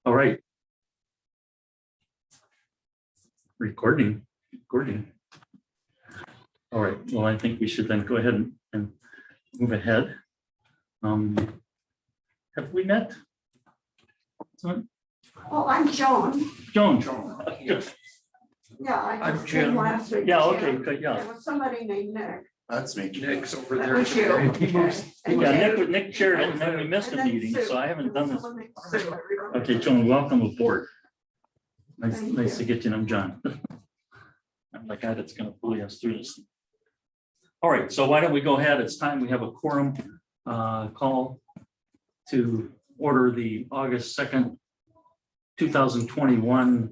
All right. Recording. All right, well, I think we should then go ahead and move ahead. Have we met? Oh, I'm Joan. Joan. Yeah, I'm came Jim. last week. Yeah, okay, good, yeah. There was somebody named Nick. That's me. Nick's over That there. was you. And Yeah, Jim. Nick chaired it, and then we missed And a then meeting, Sue. so I haven't There done was this. someone named Sue, I remember. Okay, Joan, welcome aboard. Nice Thank to you. get you, and I'm John. I'm the guy that's gonna pull us through this. All right, so why don't we go ahead? It's time. We have a quorum call to order the August 2nd, 2021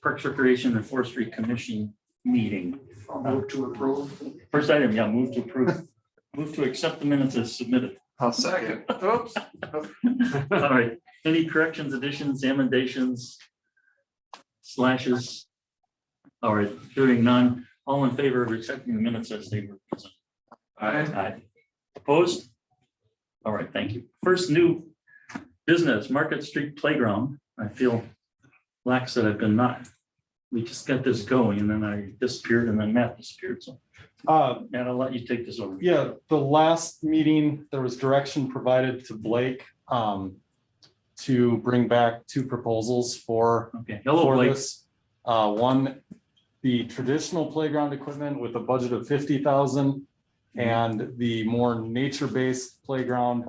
Parks, Recreation and Forestry Commission meeting. I'll move to approve. First item, yeah, move to approve. Move to accept the minutes as submitted. I'll second. Oops. All right, any corrections, additions, emendations, slashes? All right, hearing none. All in favor of accepting the minutes as they were presented? Aye. Opposed? All right, thank you. First new business, Market Street Playground. I feel lax that I've been not. We just got this going and then I disappeared and then Matt disappeared. So Matt, I'll let you take this over. Yeah, the last meeting, there was direction provided to Blake to bring back two proposals for Okay, hello, Blake. this. One, the traditional playground equipment with a budget of 50,000 and the more nature-based playground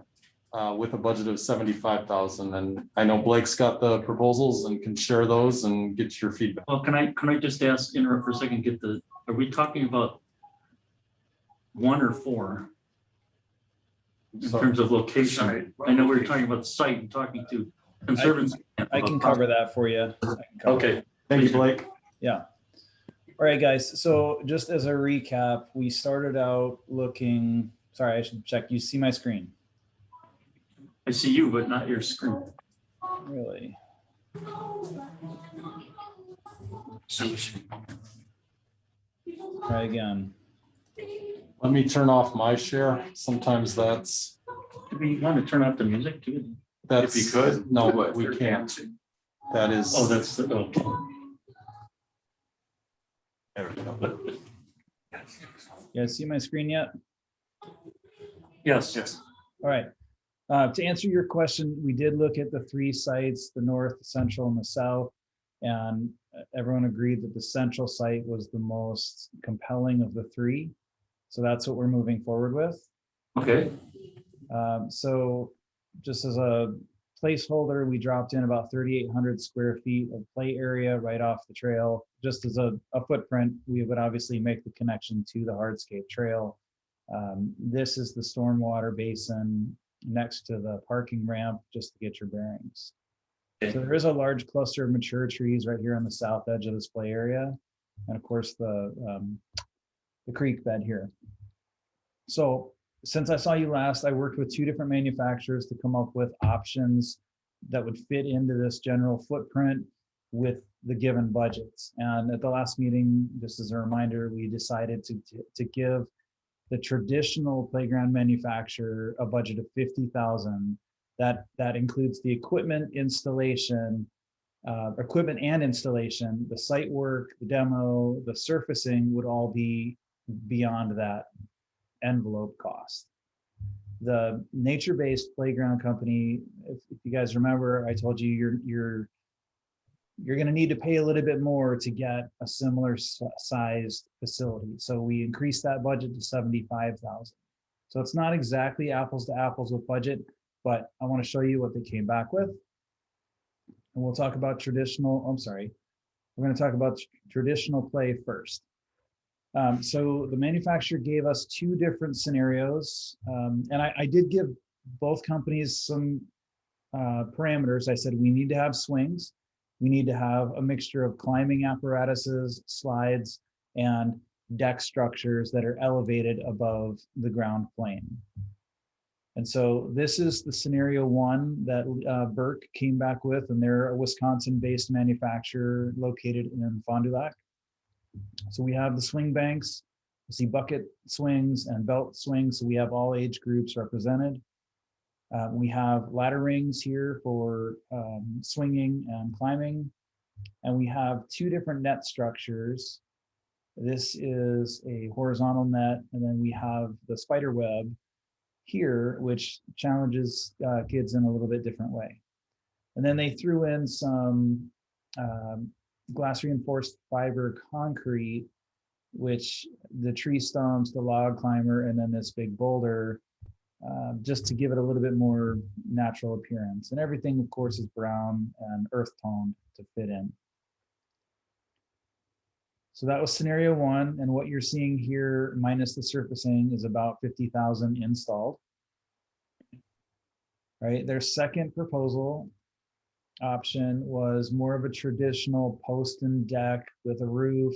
with a budget of 75,000. And I know Blake's got the proposals and can share those and get your feedback. Well, can I just ask, interrupt for a second, are we talking about one or four? In So- terms of location? I know we were talking about the site and talking to conservancy. I can cover that for you. Okay, Thank you, Blake. Yeah. All right, guys. So just as a recap, we started out looking, sorry, I should check. You see my screen? I see you, but not your screen. Really? Try again. Let me turn off my share. Sometimes that's, Do we want to turn off the music too? that's. If you could. No, but we can't. That is. Oh, that's the, okay. There we go. You guys see my screen yet? Yes. Yes. All right. To answer your question, we did look at the three sites, the north, the central, and the south, and everyone agreed that the central site was the most compelling of the three. So that's what we're moving forward with. Okay, So just as a placeholder, we dropped in about 3,800 square feet of play area right off the trail. Just as a footprint, we would obviously make the connection to the hardscape trail. This is the stormwater basin next to the parking ramp, just to get your bearings. Okay. So there is a large cluster of mature trees right here on the south edge of this play area. And of course, the creek bed here. So since I saw you last, I worked with two different manufacturers to come up with options that would fit into this general footprint with the given budgets. And at the last meeting, just as a reminder, we decided to give the traditional playground manufacturer a budget of 50,000. That includes the equipment installation, equipment and installation, the site work, the demo, the surfacing would all be beyond that envelope cost. The nature-based playground company, if you guys remember, I told you you're going to need to pay a little bit more to get a similar sized facility. So we increased that budget to 75,000. So it's not exactly apples to apples with budget, but I want to show you what they came back with. And we'll talk about traditional, we're going to talk about traditional play first. So the manufacturer gave us two different scenarios. And I did give both companies some parameters. I said, we need to have swings. We need to have a mixture of climbing apparatuses, slides, and deck structures that are elevated above the ground plane. And so this is the scenario one that Burke came back with, and they're a Wisconsin-based manufacturer located in Fond du Lac. So we have the swing banks, you see bucket swings and belt swings. So we have all age groups represented. We have ladder rings here for swinging and climbing. And we have two different net structures. This is a horizontal net, and then we have the spider web here, which challenges kids in a little bit different way. And then they threw in some glass reinforced fiber concrete, which the tree stumps, the log climber, and then this big boulder, just to give it a little bit more natural appearance. And everything, of course, is brown and earth toned to fit in. So that was scenario one. And what you're seeing here, minus the surfacing, is about 50,000 installed. Right, their second proposal option was more of a traditional post and deck with a roof,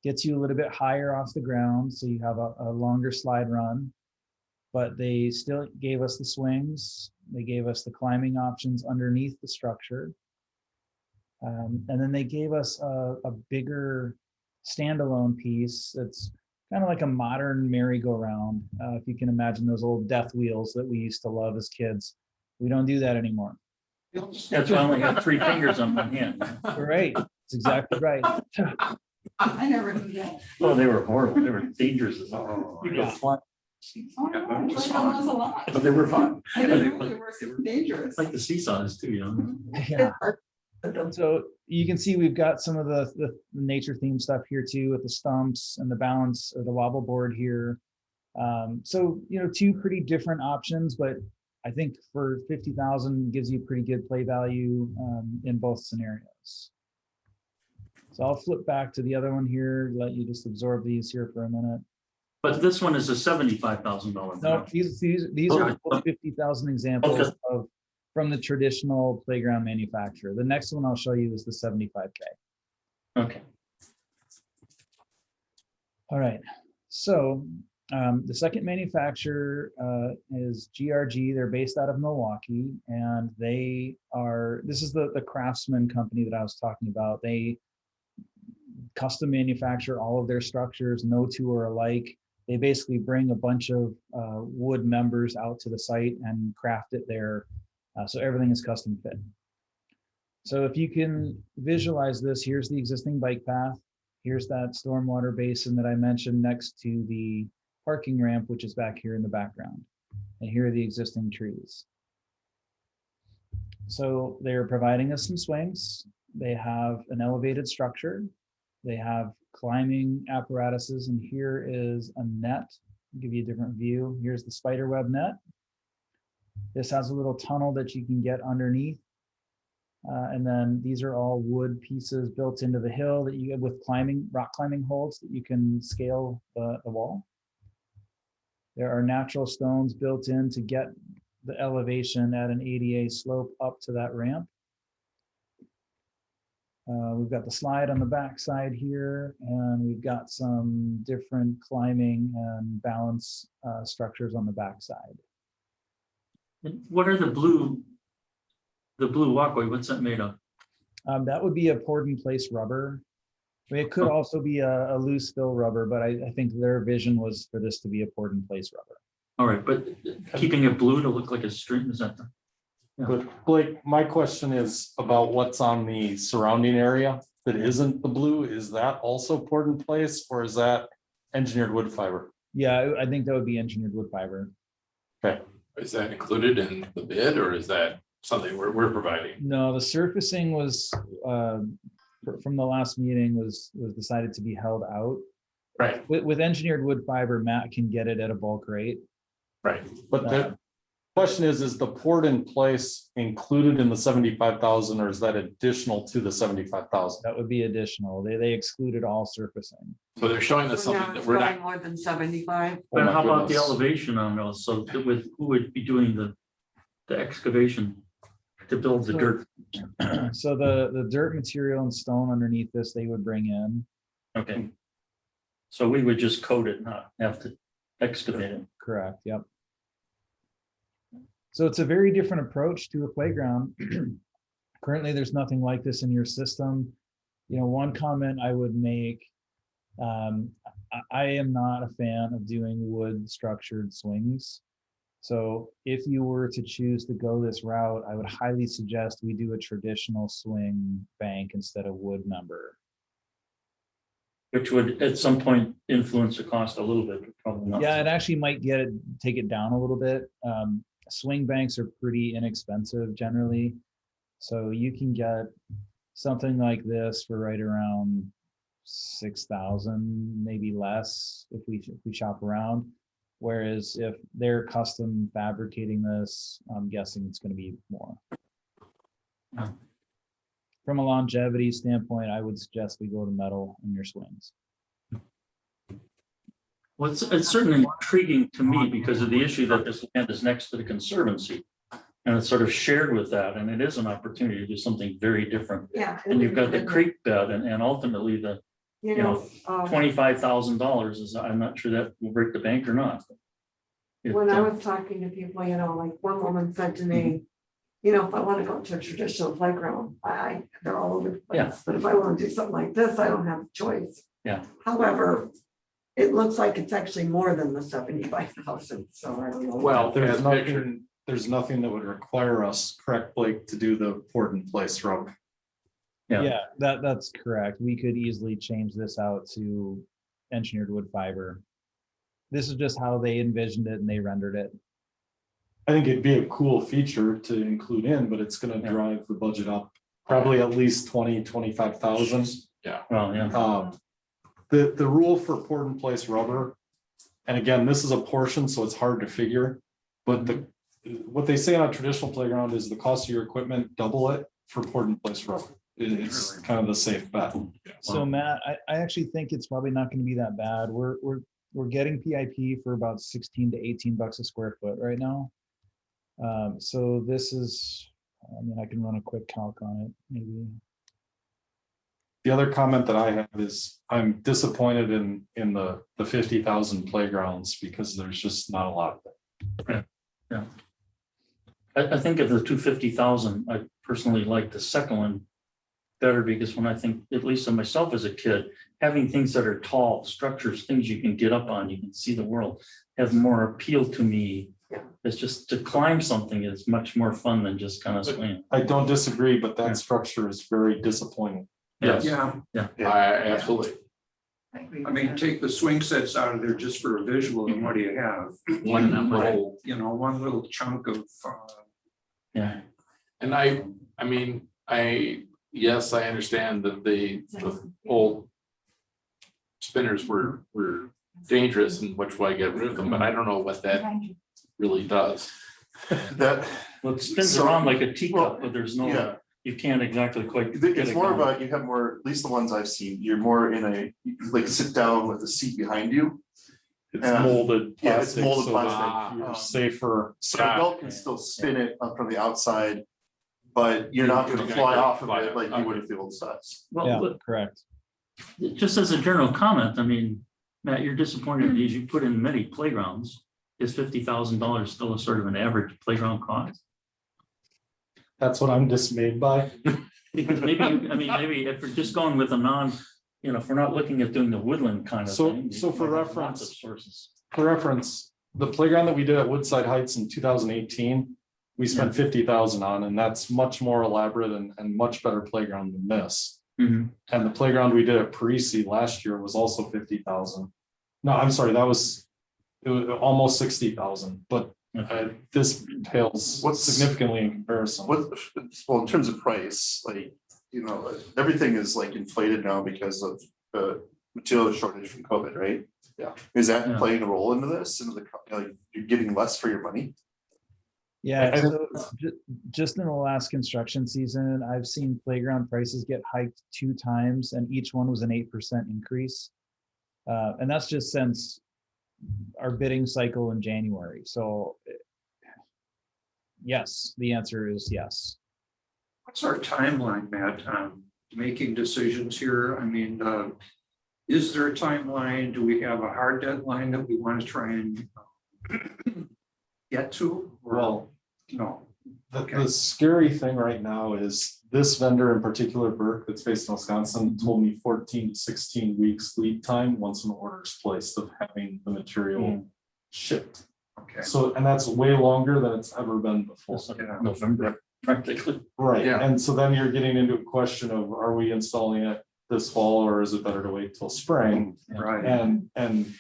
gets you a little bit higher off the ground, so you have a longer slide run, but they still gave us the swings, they gave us the climbing options underneath the structure, and then they gave us a bigger standalone piece that's kind of like a modern merry-go-round. If you can imagine those old death wheels that we used to love as kids, we don't do that anymore. That's why I only got 3 fingers on my hand. Right, that's exactly right. I never knew that. Oh, they were horrible. They were dangerous as hell. Oh, You Yeah. could fly. Oh, no, I thought that was a lot. But they were fun. I didn't know they were so dangerous. Like the seesaws too, you know? Yeah. So you can see we've got some of the nature theme stuff here too, with the stumps and the balance or the wobble board here. So, you know, two pretty different options, but I think for 50,000 gives you pretty good play value in both scenarios. So I'll flip back to the other one here, let you just absorb these here for a minute. But this one is a $75,000. No, these are both 50,000 examples Okay. of from the traditional playground manufacturer. The next one I'll show you is the 75K. Okay. All right, so the second manufacturer is GRG. They're based out of Milwaukee, and this is the Craftsman company that I was talking about. They custom manufacture all of their structures. No two are alike. They basically bring a bunch of wood members out to the site and craft it there. So everything is custom fit. So if you can visualize this, here's the existing bike path. Here's that stormwater basin that I mentioned next to the parking ramp, which is back here in the background. And here are the existing trees. So they're providing us some swings. They have an elevated structure. They have climbing apparatuses, and here is a net. I'll give you a different view. Here's the spider web net. This has a little tunnel that you can get underneath. And then these are all wood pieces built into the hill that you get with rock climbing holds that you can scale the wall. There are natural stones built in to get the elevation at an ADA slope up to that ramp. We've got the slide on the back side here, and we've got some different climbing and balance structures on the back side. What are the blue walkway? What's that made of? That would be a poured in place rubber. I mean, it could also be a loose fill rubber, but I think their vision was for this to be a poured in place rubber. All right, but keeping it blue to look like a stream, is that? But Blake, my question is about what's on the surrounding area that isn't the blue. Is that also poured in place, or is that engineered wood fiber? Yeah, I think that would be engineered wood fiber. Okay. Is that included in the bid, or is that something we're providing? No, the surfacing was from the last meeting was decided to be held out. Right, With engineered wood fiber, Matt can get it at a bulk rate. right. But the question is the poured in place included in the 75,000, or is that additional to the 75,000? That would be additional. They excluded all surfacing. So they're showing us So now something that it's we're going not, more than 75. Oh And my how about the goodness. elevation on those? So with who would be doing the excavation to build the dirt? So the dirt material and stone underneath this, they would bring in. Okay. So we would just coat it, not have to excavate it. Correct, yep. So it's a very different approach to a playground. Currently, there's nothing like this in your system. You know, one comment I would make, I am not a fan of doing wood structured swings. So if you were to choose to go this route, I would highly suggest we do a traditional swing bank instead of wood number. Which would at some point influence the cost a little bit, but probably not. Yeah, it actually might take it down a little bit. Swing banks are pretty inexpensive generally. So you can get something like this for right around 6,000, maybe less if we shop around. Whereas if they're custom fabricating this, I'm guessing it's going to be more. Oh. From a longevity standpoint, I would suggest we go to metal in your swings. Well, it's certainly intriguing to me because of the issue that this land is next to the conservancy. And it's sort of shared with that, and it is an opportunity to do something very different. Yeah. And you've got the creek bed and ultimately the You know, know, $25,000 is, I'm not sure that will break the bank or not. When I was talking to people, you know, like one woman said to me, you know, if I want to go to a traditional playground, they're all over the Yeah. place. But if I want to do something like this, I don't have a choice. Yeah. However, it looks like it's actually more than the 75,000, so I don't know. Well, There's as pictured, nothing that would require us, correct, Blake, to do the port in place route. Yeah. That's correct. We could easily change this out to engineered wood fiber. This is just how they envisioned it and they rendered it. I think it'd be a cool feature to include in, but it's gonna Yeah. drive the budget up probably at least 20-25,000. Well, yeah. The rule for port in place rubber, and again, this is a portion, so it's hard to figure. But what they say on a traditional playground is the cost of your equipment, double it for port in place rubber. It's kind of the safe bet. So Matt, I actually think it's probably not going to be that bad. We're getting PIP for about 16 to 18 bucks a square foot right now. So this is, I mean, I can run a quick calc on it, maybe. The other comment that I have is I'm disappointed in the 50,000 playgrounds because there's just not a lot. Yeah. I think of the 250,000, I personally like the second one better because when I think, at least of myself as a kid, having things that are tall structures, things you can get up on, you can see the world, have more appeal to me. It's just to climb something is much more fun than just kind of swing. I don't disagree, but that Yeah. structure is very disappointing. Yes. Yeah, absolutely. I mean, take the swing sets out of there just for a visual and what do you have? One little, You know, one little chunk of, Yeah. and I mean, yes, I understand that the old spinners were dangerous and which way I get rid of them, but I don't know what that really does. That, Well, it spins So- around like a teacup, well, but there's no, yeah. you can't exactly quite. get it's it more going. about, you have more, at least the ones I've seen, you're more in a, you can, like sit down with the seat behind you. It's Yeah. molded Yeah, it's plastic, molded so plastic. that you're safer. So the adult can still spin it up from the outside, but you're not gonna You're fly gonna off of fly it out, like you okay. would with the old sets. Well, Yeah, look, correct. just as a general comment, I mean, Matt, you're disappointed in these, you put in many playgrounds. Is $50,000 still a sort of an average playground cost? That's what I'm dismayed by. Because maybe, maybe if we're just going with a if we're not looking at doing the woodland kind of So- thing. so you for might have reference- lots of sources. For reference, the playground that we did at Woodside Heights in 2018, we spent 50,000 on, and that's much more elaborate and much better playground than this. Mhm. And the playground we did at Parisi last year was also 50,000. No, I'm sorry, it was almost 60,000, but this pales What's- significantly in comparison. Well, in terms of price, like, you know, everything is like inflated now because of the material shortage from COVID, right? Yeah. Is that Yeah. playing a role into this, like, you're getting less for your money? Yeah, I- so just in the last construction season, I've seen playground prices get hiked 2 times and each one was an 8% increase. And that's just since our bidding cycle in January. So yes, the answer is yes. what's our timeline, Matt, on making decisions here? I mean, is there a timeline? Do we have a hard deadline that we want to try and get to? Or Well, no? the scary thing right now is this vendor in particular, Burke, that's based in Wisconsin, told me 14 to 16 weeks lead time once an order is placed of having the material shipped. Okay. So, and that's way longer than it's ever been before. It's like November practically. Right, Yeah. and so then you're getting into a question of, are we installing it this fall or is it better to wait till spring? Right. And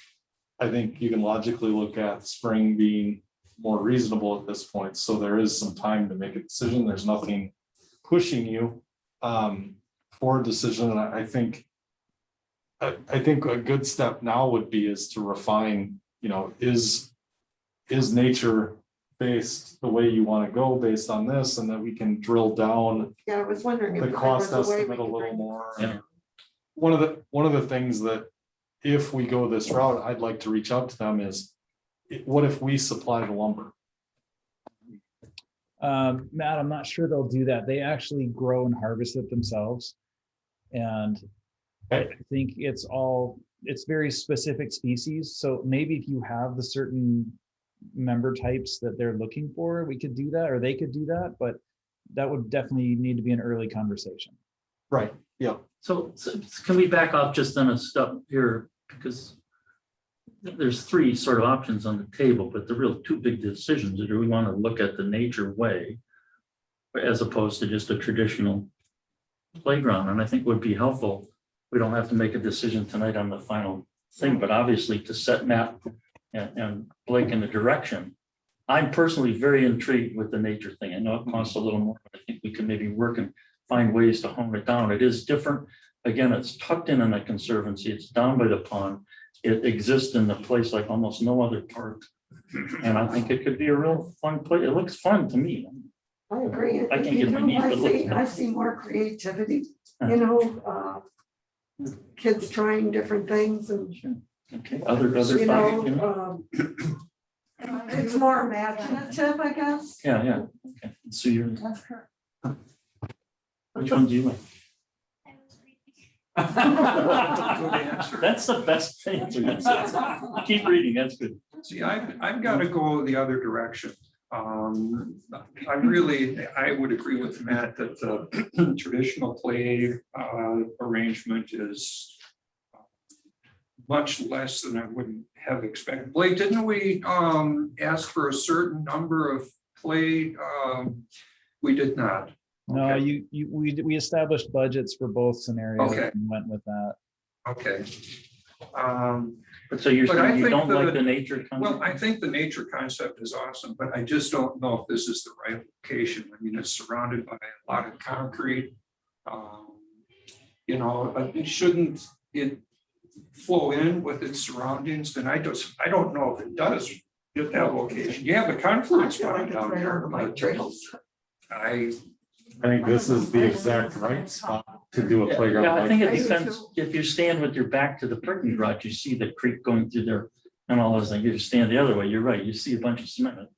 I think you can logically look at spring being more reasonable at this point, so there is some time to make a decision, there's nothing pushing you for a decision, and I think I think a good step now would be is to refine, you know, is nature based the way you want to go based on this, and then we can drill down Yeah, I was wondering. if the there cost was a way we estimate a could little bring- more. Yeah. One of the things that if we go this route, I'd like to reach out to them is, what if we supply the lumber? Matt, I'm not sure they'll do that. They actually grow and harvest it themselves. And I think it's very specific species. So maybe if you have the certain member types that they're looking for, we could do that, or they could do that, but that would definitely need to be an early conversation. Right, yeah. So can we back off just on a step here, because there's three sort of options on the table, but the real two big decisions are, do we want to look at the nature way as opposed to just a traditional playground? And I think would be helpful. We don't have to make a decision tonight on the final thing, but obviously to set Matt and Blake in the direction. I'm personally very intrigued with the nature thing. I know it costs a little more, but I think we can maybe work and find ways to hone it down. It is different. Again, it's tucked in a conservancy. It's down by the pond. It exists in the place like almost no other park. And I think it could be a real fun place. It looks fun to me. I agree. I can't get my knees to look. I see more creativity, you know, kids trying different things and, Okay, other you thoughts, you know? know, it's more imaginative, I guess. Yeah. Okay. So you're, That's correct. which one do you like? Good answer. That's the best answer. Keep reading, that's good. See, I've got to go the other direction. I would agree with Matt that the traditional play arrangement is much less than I wouldn't have expected. Blake, didn't we ask for a certain number of play? We did not. No, Okay. we established budgets for both scenarios Okay. and went with that. Okay. But so you're But I saying you think don't like the- the nature Well, concept? I think the nature concept is awesome, but I just don't know if this is the right location. I mean, it's surrounded by a lot of concrete. You know, shouldn't it flow in with its surroundings? And I don't know if it does at that location. You have the I confluence feel like point it's down right there, on my but trails. I think this is the exact right spot to do a playground. Yeah, I think it I do depends. too. If you stand with your back to the parking garage, you see the creek going through there and all those things. If you stand the other way, you're right, you see a bunch of cement.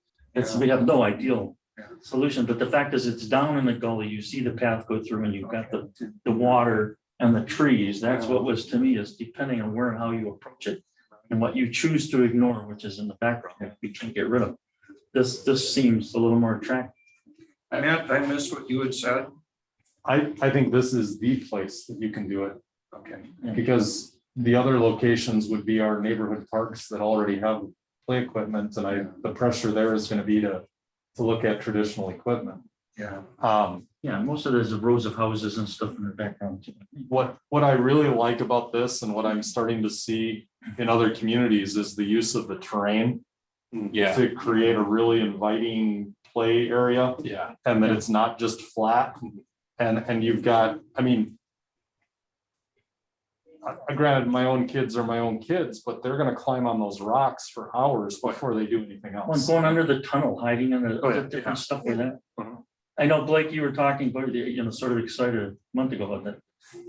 We have no ideal Yeah. solution, but the fact is it's down in the gully. You see the path go through and you've got the water and the trees. That's what was to me is depending on where and how you approach it and what you choose to ignore, which is in the background, we can't get rid of. This seems a little more attractive. Matt, I missed what you had said. I think this is the place that you can do it, Okay. because the other locations would be our neighborhood parks that already have play equipment, and the pressure there is gonna be to look at traditional equipment. Yeah. Yeah, most of there's rows of houses and stuff in the background too. What I really like about this and what I'm starting to see in other communities is the use of the terrain Yeah, to create a really inviting play area, yeah. and that it's not just flat. And you've got, I mean, granted, my own kids are my own kids, but they're gonna climb on those rocks for hours before they do anything Well, else. going under the tunnel, hiding in Oh, yeah, the different stuff with that. Mhm. I know, Blake, you were talking about, sort of excited a month ago about that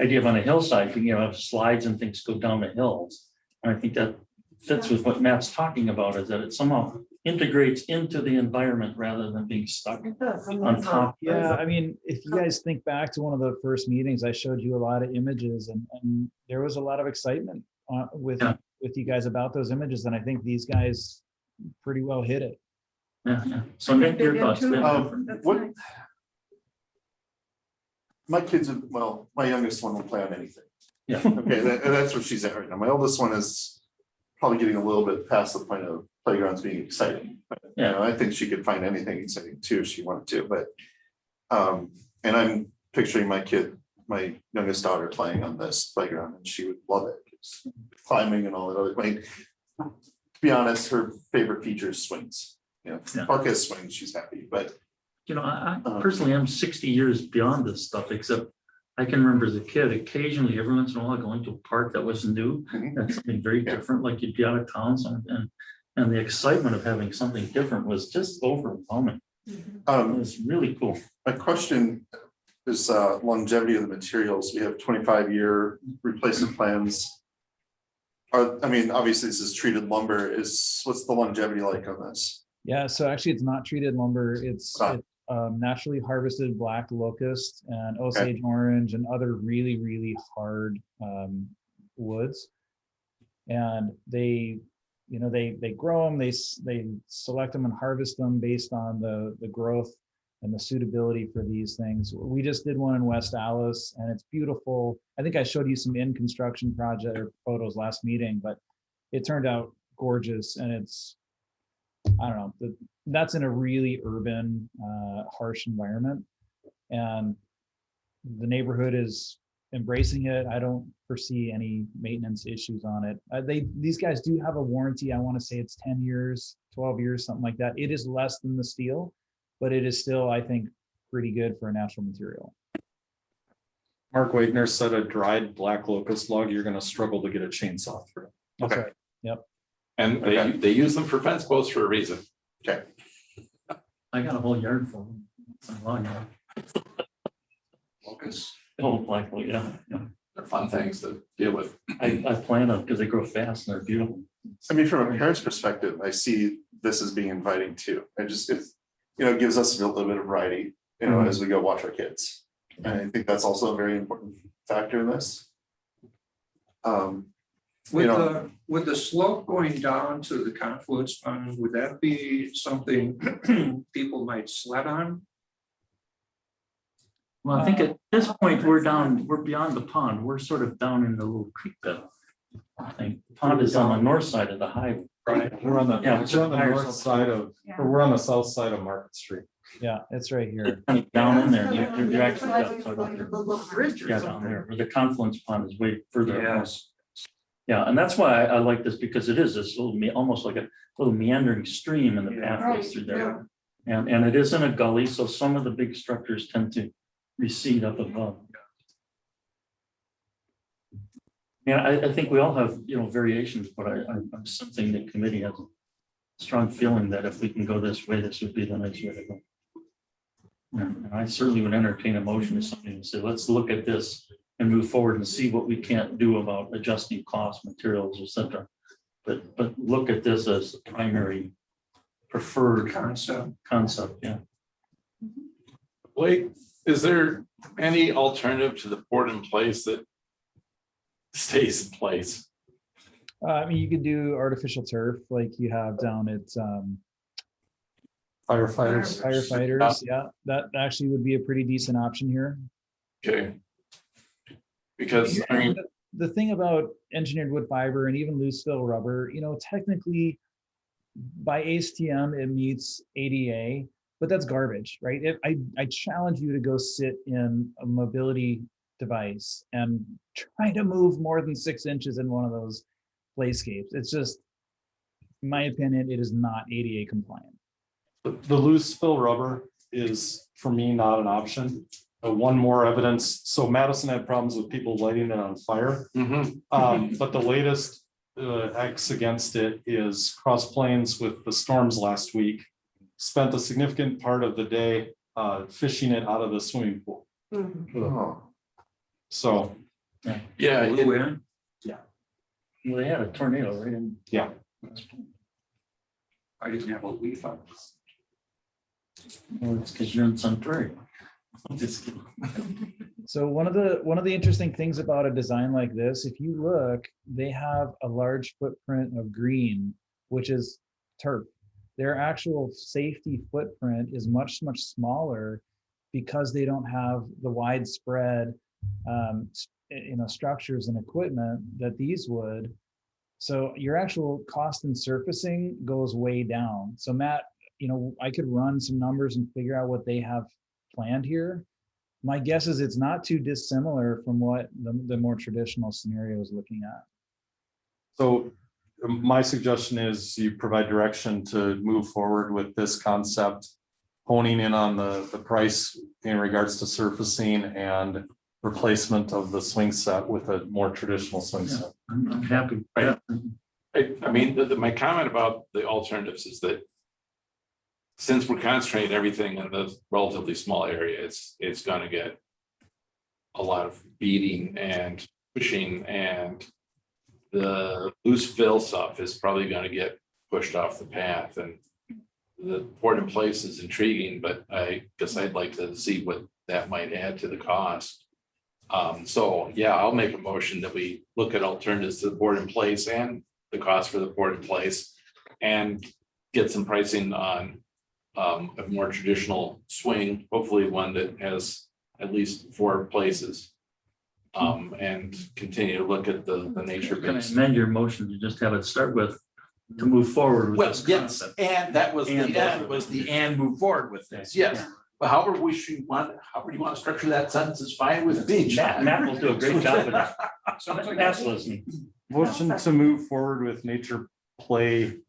idea of on a hillside, you can have slides and things go down the hills. And I think that fits with what Matt's talking about, is that it somehow integrates into the environment rather than being stuck It does. and on that's top. Yeah, I mean, if you guys think back to one of the first meetings, I showed you a lot of images and there was a lot of excitement with Yeah. you guys about those images. And I think these guys pretty well hit it. Yeah. So Nick, your thoughts? too. What- That's nice. My kids, my youngest one will play on anything. Yeah. Okay, that's what she's at right now. My oldest one is probably getting a little bit past the point of playgrounds being exciting. But, you Yeah. know, I think she could find anything exciting too if she wanted to, but and I'm picturing my youngest daughter playing on this playground, and she would love it. It's climbing and all that other, I mean, to be honest, her favorite feature is swings. You know, Yeah. park has swings, she's happy, but You know, I personally am 60 years beyond this stuff, except I can remember as a kid, occasionally, every once in a while, going to a park that was new. Mhm. That's something very Yeah. different, like you'd be out of town, and the excitement of having something different was just overwhelming. It was really cool. my question is longevity of the materials. We have 25-year replacement plans. I mean, obviously this is treated lumber. What's the longevity like on this? Yeah, so actually it's not treated lumber. It's Ah. naturally harvested black locust and Osage orange and other really, really hard woods. And they, you know, they grow them, they select them and harvest them based on the growth and the suitability for these things. We just did one in West Allis and it's beautiful. I think I showed you some in construction project or photos last meeting, but it turned out gorgeous. And it's, I don't know, that's in a really urban, harsh environment. And the neighborhood is embracing it. I don't foresee any maintenance issues on it. These guys do have a warranty. I want to say it's 10 years, 12 years, something like that. It is less than the steel, but it is still, I think, pretty good for a natural material. Mark Wagner said a dried black locust log, you're gonna struggle to get a chainsaw through. That's Okay. right. Yep. And Okay. they use them for fence posts for a reason. Okay. I got a whole yard full. It's a long yard. Focus. Oh, like, well, yeah. They're fun things to deal with. I plant them because they grow fast and they're beautiful. I mean, from a parent's perspective, I see this as being inviting too. It gives us a little bit of variety, as we go watch our kids. And I think that's also a very important factor in this. With the slope going down to the confluence pond, would that be something people might sled on? Well, I think at this point, we're beyond the pond. We're sort of down in the little creek bed. I think the pond is on the north side of the highway. Right. We're on the, Yeah, we're on the higher north slope. side of, or we're on the south side of Market Street. Yeah, it's right here. Kind of down in there. You're actually Like outside a of there. little bridge or Yeah, down something. there, where the confluence pond is way further. up. Yes. Yeah, and that's why I like this, because it is this little, almost like a little meandering stream, and the path Right, goes through there. And it is in a gully, so some of the big structures tend to recede up above. Yeah, I think we all have, variations, but I'm sensing the committee has a strong feeling that if we can go this way, this would be the nice way to go. And I certainly would entertain a motion to something to say, let's look at this and move forward and see what we can't do about adjusting costs, materials, etc. But look at this as the primary preferred concept, yeah. Blake, is there any alternative to the board in place that stays in place? I mean, you could do artificial turf like you have down at firefighters. Yeah, that actually would be a pretty decent option here. Okay. Because I mean, The thing about engineered wood fiber and even loose fill rubber, technically by ASTM, it meets ADA, but that's garbage, right? I challenge you to go sit in a mobility device and try to move more than 6 inches in one of those playscapes. It's just, in my opinion, it is not ADA compliant. The loose fill rubber is, for me, not an option. One more evidence. So Madison had problems with people lighting it on fire. But the latest X against it is Cross Plains with the storms last week. Spent a significant part of the day fishing it out of the swimming pool. Oh, So, yeah, Blew in. Well, they had a tornado, right? yeah. I didn't have a leaf on. Well, it's because you're in Sun Prairie. I'm just kidding. So one of the interesting things about a design like this, if you look, they have a large footprint of green, which is turf. Their actual safety footprint is much smaller because they don't have the widespread structures and equipment that these would. So your actual cost in surfacing goes way down. So Matt, I could run some numbers and figure out what they have planned here. My guess is it's not too dissimilar from what the more traditional scenario is looking at. So my suggestion is you provide direction to move forward with this concept, honing in on the price in regards to surfacing and replacement of the swing set with a more traditional swing set. I'm happy. Yeah. I mean, my comment about the alternatives is that since we're concentrating everything in the relatively small area, it's gonna get a lot of beating and pushing, and the loose fill stuff is probably gonna get pushed off the path, and the port in place is intriguing, but I guess I'd like to see what that might add to the cost. So yeah, I'll make a motion that we look at alternatives to the port in place and the cost for the port in place, and get some pricing on a more traditional swing, hopefully one that has at least 4 places. And continue to look at the nature Can I based. amend your motion to just have it start with, to move forward with Well, this yes, concept? and that was And the end, was the and move forward with this, yes. Yeah. But however you want to structure that sentence is fine with me. Matt will do a great job of that. Matt's listening. Motion to move forward with nature play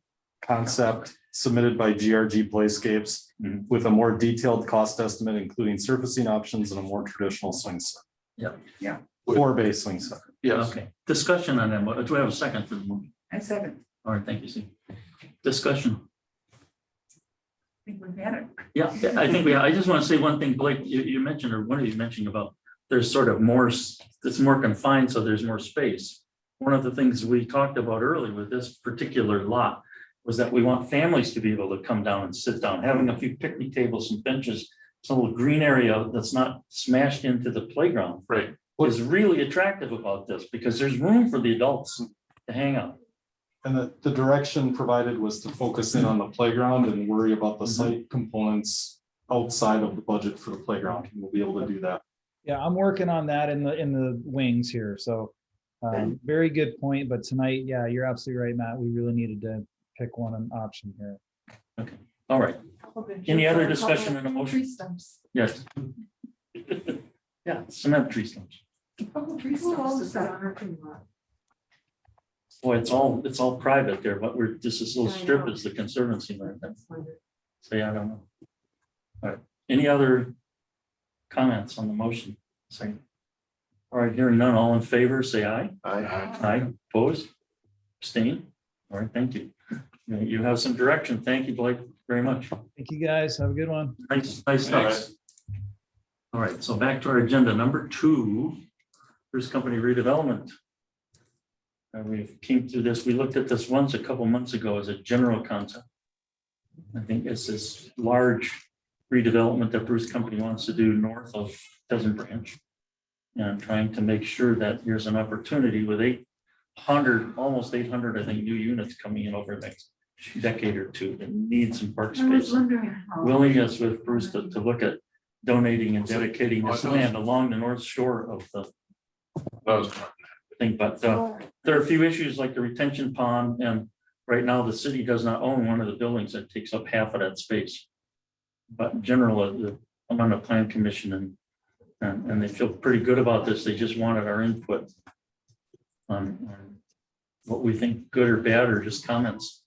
concept submitted by GRG Playscapes Mhm. with a more detailed cost estimate, including surfacing options and a more traditional swing set. Yep. Yeah. 4-bay swing set. Yes, Okay, discussion on that. Do we have a second for the movie? I second. All right, thank you, Steve. Discussion. I think we've had it. Yeah, I think I just want to say one thing, Blake, you mentioned, or one of you mentioned about there's sort of more, it's more confined, so there's more space. One of the things we talked about earlier with this particular lot was that we want families to be able to come down and sit down, having a few picnic tables, some benches, some little green area that's not smashed into the playground. right. What is really attractive about this, because there's room for the adults to hang out. And the direction provided was to focus in on the playground and worry about the site components outside of the budget for the playground. And we'll be able to do that. Yeah, I'm working on that in the wings here. So very good point. But tonight, yeah, you're absolutely right, Matt. We really needed to pick one option here. All right, Any other discussion on the motion? Tree stumps. yes. Yeah, cement tree stumps. Couple tree Who owns stumps. that parking lot? Boy, it's all private there, but this little I strip know. is the conservancy right there. That's wonderful. So yeah, I don't know. All right, any other comments on the motion? Second. All right, hearing none, all in favor, say aye. Aye, opposed, abstain. All right, thank you. You have some direction. Thank you, Blake, very much. Thank you, guys. Have a good one. Nice stuff. All right, so back to our agenda, number 2, Bruce Company redevelopment. We came through this, we looked at this once a couple months ago as a general concept. I think it's this large redevelopment that Bruce Company wants to do north of Pheasant Branch. And trying to make sure that here's an opportunity with 800, almost 800, I think, new units coming in over the next decade or two that need some park I was space. wondering how. Willingness with Bruce to look at donating and dedicating this land along the north shore of the That was thing, but there are a few issues like the retention pond, and right now the city does not own one of the buildings that takes up half of that space. But in general, I'm on the plan commission and they feel pretty good about this. They just wanted our input on what we think good or bad, or just comments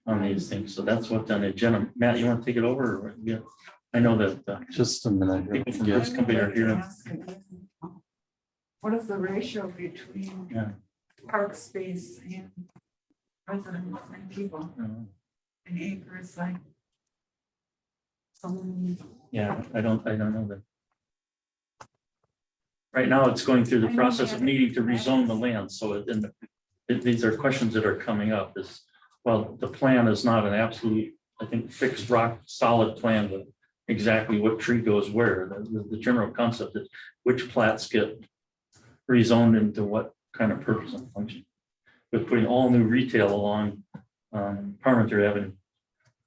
on these things. So that's what's on the agenda. Matt, you want to take it over? Or, yeah, I know that Just a minute. people from here. Bruce Company are here. What is the ratio between Yeah. park space and residents and people and acres like? Someone. Yeah, I don't know that. Right now, it's going through the process of needing to rezone the land, so these are questions that are coming up, well, the plan is not an absolute, I think, fixed rock solid plan with exactly what tree goes where. The general concept is which plats get rezoned into what kind of purpose and function. With putting all new retail along Parmenter Avenue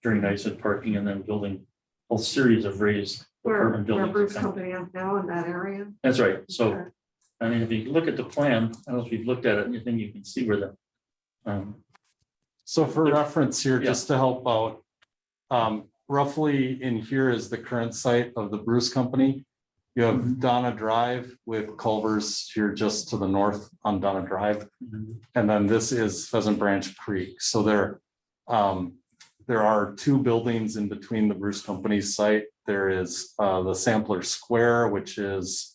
during nice parking, and then building a whole series of raised apartment Where buildings. Bruce Company is now in that area. That's right. So, I mean, if you look at the plan, I don't know if you've looked at it, you think you can see where the So for There's- reference here, yeah. just to help out, roughly in here is the current site of the Bruce Company. You have Donna Drive with Culver's here just to the north on Donna Drive. And then this is Pheasant Branch Creek. So there are two buildings in between the Bruce Company's site. There is the Sampler Square, which is,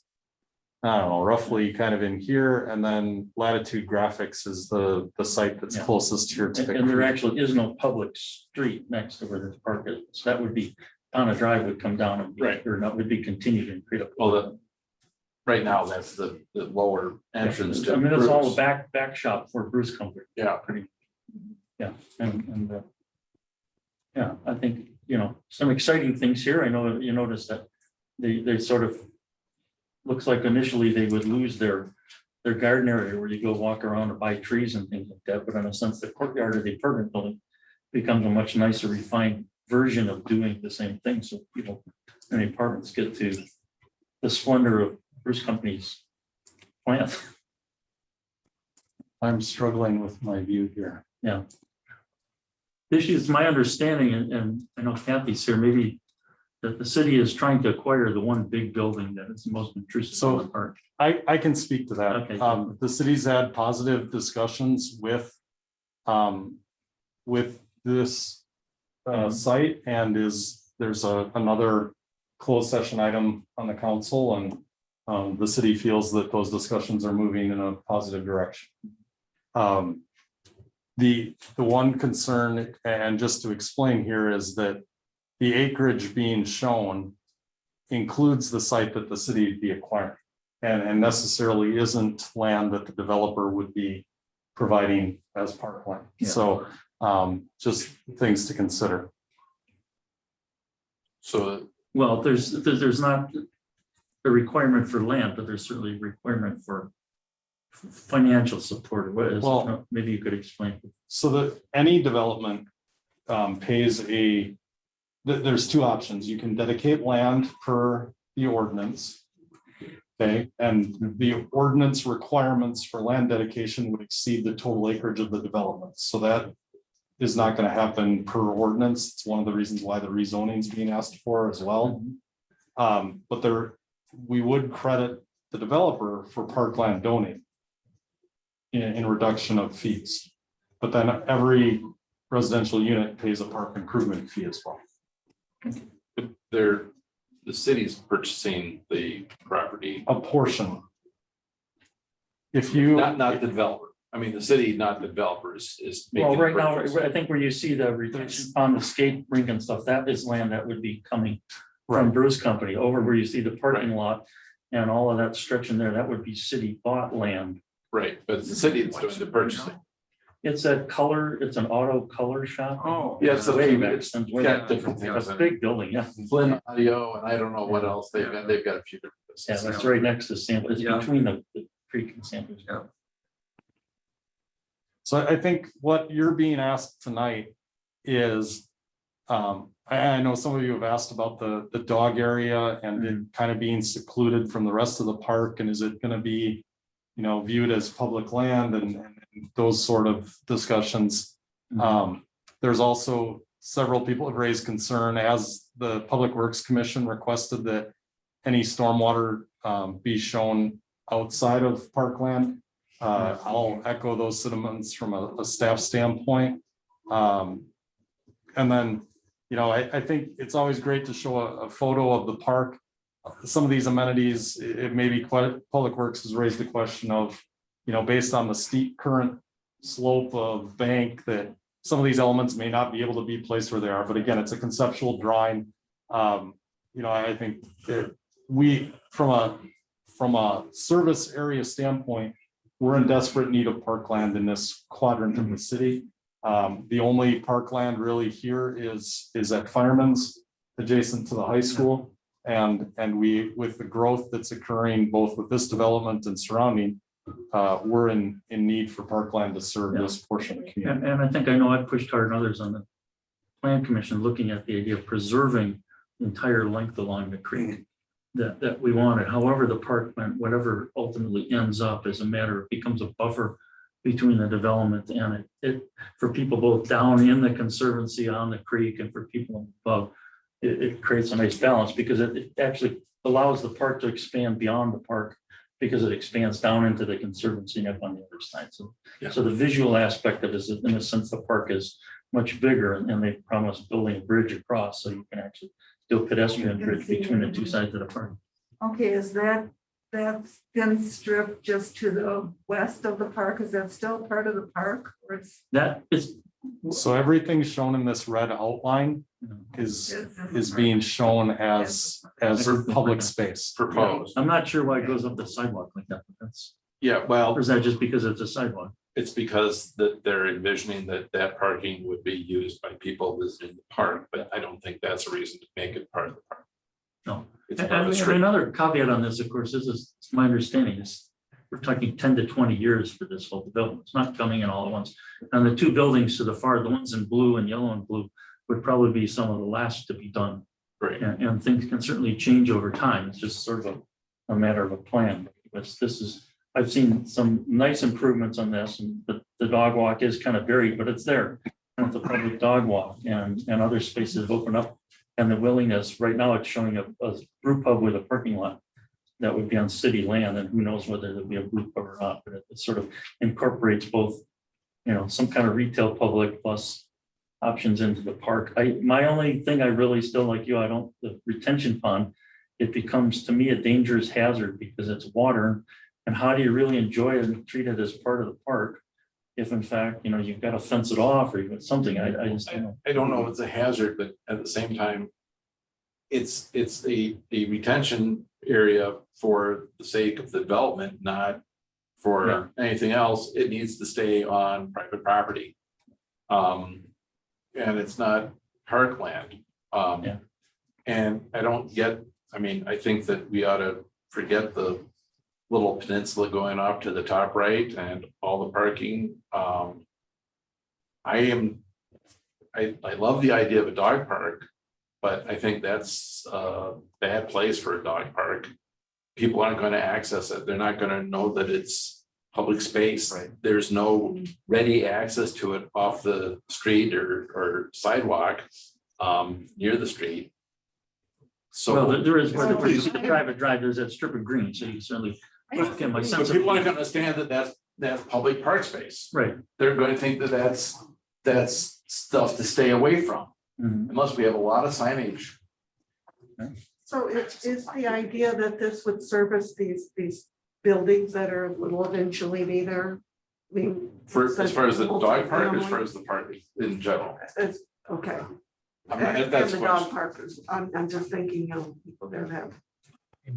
I don't know, roughly kind of in here. And then Latitude Graphics is the site that's Yeah. closest here to the And there creek. actually is no public street next to where the park is. So that would be, Donna Drive would come down and, Right. or not, would be continued and create a. Well, right now, that's the lower entrance to I mean, it's all Bruce. the back shop for Bruce Company. Yeah. Pretty. Yeah, and yeah, I think, some exciting things here. I know you noticed that they sort of, looks like initially they would lose their garden area where you go walk around and buy trees and things like that. But in a sense, the courtyard of the apartment building becomes a much nicer refined version of doing the same thing. So people in the apartments get to the splendor of Bruce Company's plant. I'm struggling with my view here. Yeah. This is my understanding, and I know Kathy's here, maybe that the city is trying to acquire the one big building that is the most intrusive So- in the park. I can speak to that. Okay. The city's had positive discussions with this site, and there's another closed session item on the council, and the city feels that those discussions are moving in a positive direction. The one concern, and just to explain here, is that the acreage being shown includes the site that the city would be acquiring, and necessarily isn't land that the developer would be providing as parkland. Yeah. So just things to consider. So Well, there's not a requirement for land, but there's certainly a requirement for financial support. What is, Well- maybe you could explain. So that any development pays there's two options. You can dedicate land per the ordinance. Okay, and the ordinance requirements for land dedication would exceed the total acreage of the development. So that is not going to happen per ordinance. It's one of the reasons why the rezoning is being asked for as well. But we would credit the developer for parkland donating in reduction of fees. But then every residential unit pays a park improvement fee as well. the city's purchasing the property, A portion. If you. not the developer. I mean, the city, not the developers, is. Well, making the right now, purchase. I think where you see the retention on the skate rink and stuff, that is land that would be coming from Right. Bruce Company. Over where you see the parking lot and all of that stretch in there, that would be city bought land. Right, but it's the city that's doing the purchasing. It's an auto color shop. Oh. Yeah, it's a Way few, back it's since way got back. different things. It's a in it. big building, yeah. Flynn Audio, and I don't know what else they've got a few different Yeah, businesses. that's right next to Sample. It's Yeah. between the creek and Sample. So I think what you're being asked tonight is, I know some of you have asked about the dog area and it kind of being secluded from the rest of the park, and is it gonna be, viewed as public land and those sort of discussions. There's also several people have raised concern, as the Public Works Commission requested that any stormwater be shown outside of parkland. I'll echo those sentiments from a staff standpoint. And then, I think it's always great to show a photo of the park. Some of these amenities, it may be quite, Public Works has raised the question of, based on the steep current slope of bank, that some of these elements may not be able to be placed where they are. But again, it's a conceptual drawing. I think that we, from a service area standpoint, we're in desperate need of parkland in this quadrant of the city. The only parkland really here is at Fireman's, adjacent to the high school. And we, with the growth that's occurring both with this development and surrounding, we're in need for parkland to serve this portion of the community. And I think I've pushed hard and others on the Plan Commission looking at the idea of preserving the entire length along the creek that we wanted. However, the park went, whatever ultimately ends up as a matter, it becomes a buffer between the development and it, for people both down in the conservancy on the creek and for people above, it creates a nice balance because it actually allows the park to expand beyond the park because it expands down into the conservancy and up on the other side. So, Yeah. so the visual aspect of it is, in a sense, the park is much bigger and they promised building a bridge across so you can actually do a pedestrian bridge between the two sides of the park. Okay, is that thin strip just to the west of the park? Is that still part of the park or it's? That is, So everything shown in this red outline is being shown as public space. Proposed. I'm not sure why it goes up the sidewalk like that, but that's, Yeah, well, or is that just because it's a sidewalk? it's because that they're envisioning that parking would be used by people visiting the park, but I don't think that's a reason to make it part of the park. No. It's And part of the and street. another caveat on this, of course, is my understanding is we're talking 10 to 20 years for this whole development. It's not coming in all at once. And the two buildings to the far, the ones in blue and yellow and blue would probably be some of the last to be done. Right. And things can certainly change over time. It's just sort of a matter of a plan. But this is, I've seen some nice improvements on this and the dog walk is kind of buried, but it's there. And it's a public dog walk and other spaces open up. And the willingness, right now it's showing a brew pub with a parking lot that would be on city land and who knows whether there'll be a brew pub or not, but it sort of incorporates both, you know, some kind of retail public plus options into the park. My only thing I really still like you, the retention pond, it becomes to me a dangerous hazard because it's water. And how do you really enjoy it and treat it as part of the park? If in fact, you know, you've got to fence it off or you've got something, I just don't know. I don't know if it's a hazard, but at the same time, it's a retention area for the sake of the development, not for anything else. It needs to stay on private property. And it's not parkland. And I think that we ought to forget the little peninsula going off to the top right and all the parking. I love the idea of a dog park, but I think that's a bad place for a dog park. People aren't going to access it. They're not going to know that it's public space. Right. There's no ready access to it off the street or sidewalk near the street. So Well, there is, where the private drive, there's that strip of green, so you can certainly, again, my but sense of. people aren't going to understand that that's public park space. Right. They're going to think that that's stuff to stay away from, Mhm. unless we have a lot of signage. So it is the idea that this would service these buildings that will eventually be there? I mean. As far as the dog park, as multifamily? far as the park in general. It's, okay. And And the dog park is, I'm just thinking, people there have.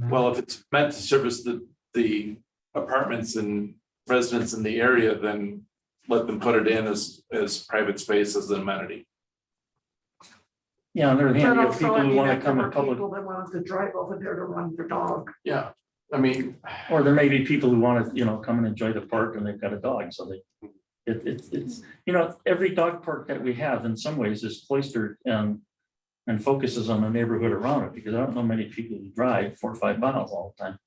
well, if it's meant to service the apartments and residents in the area, then let them put it in as private space as an amenity. Yeah, on the other hand, But you have also, people I who mean, want to if come there in were public, people that wanted to drive over there to run their dog. Yeah, I mean, or there may be people who want to, you know, come and enjoy the park and they've got a dog, so it's, you know, every dog park that we have in some ways is cloistered and focuses on the neighborhood around it, because I don't know many people who drive 4 or 5 miles all the time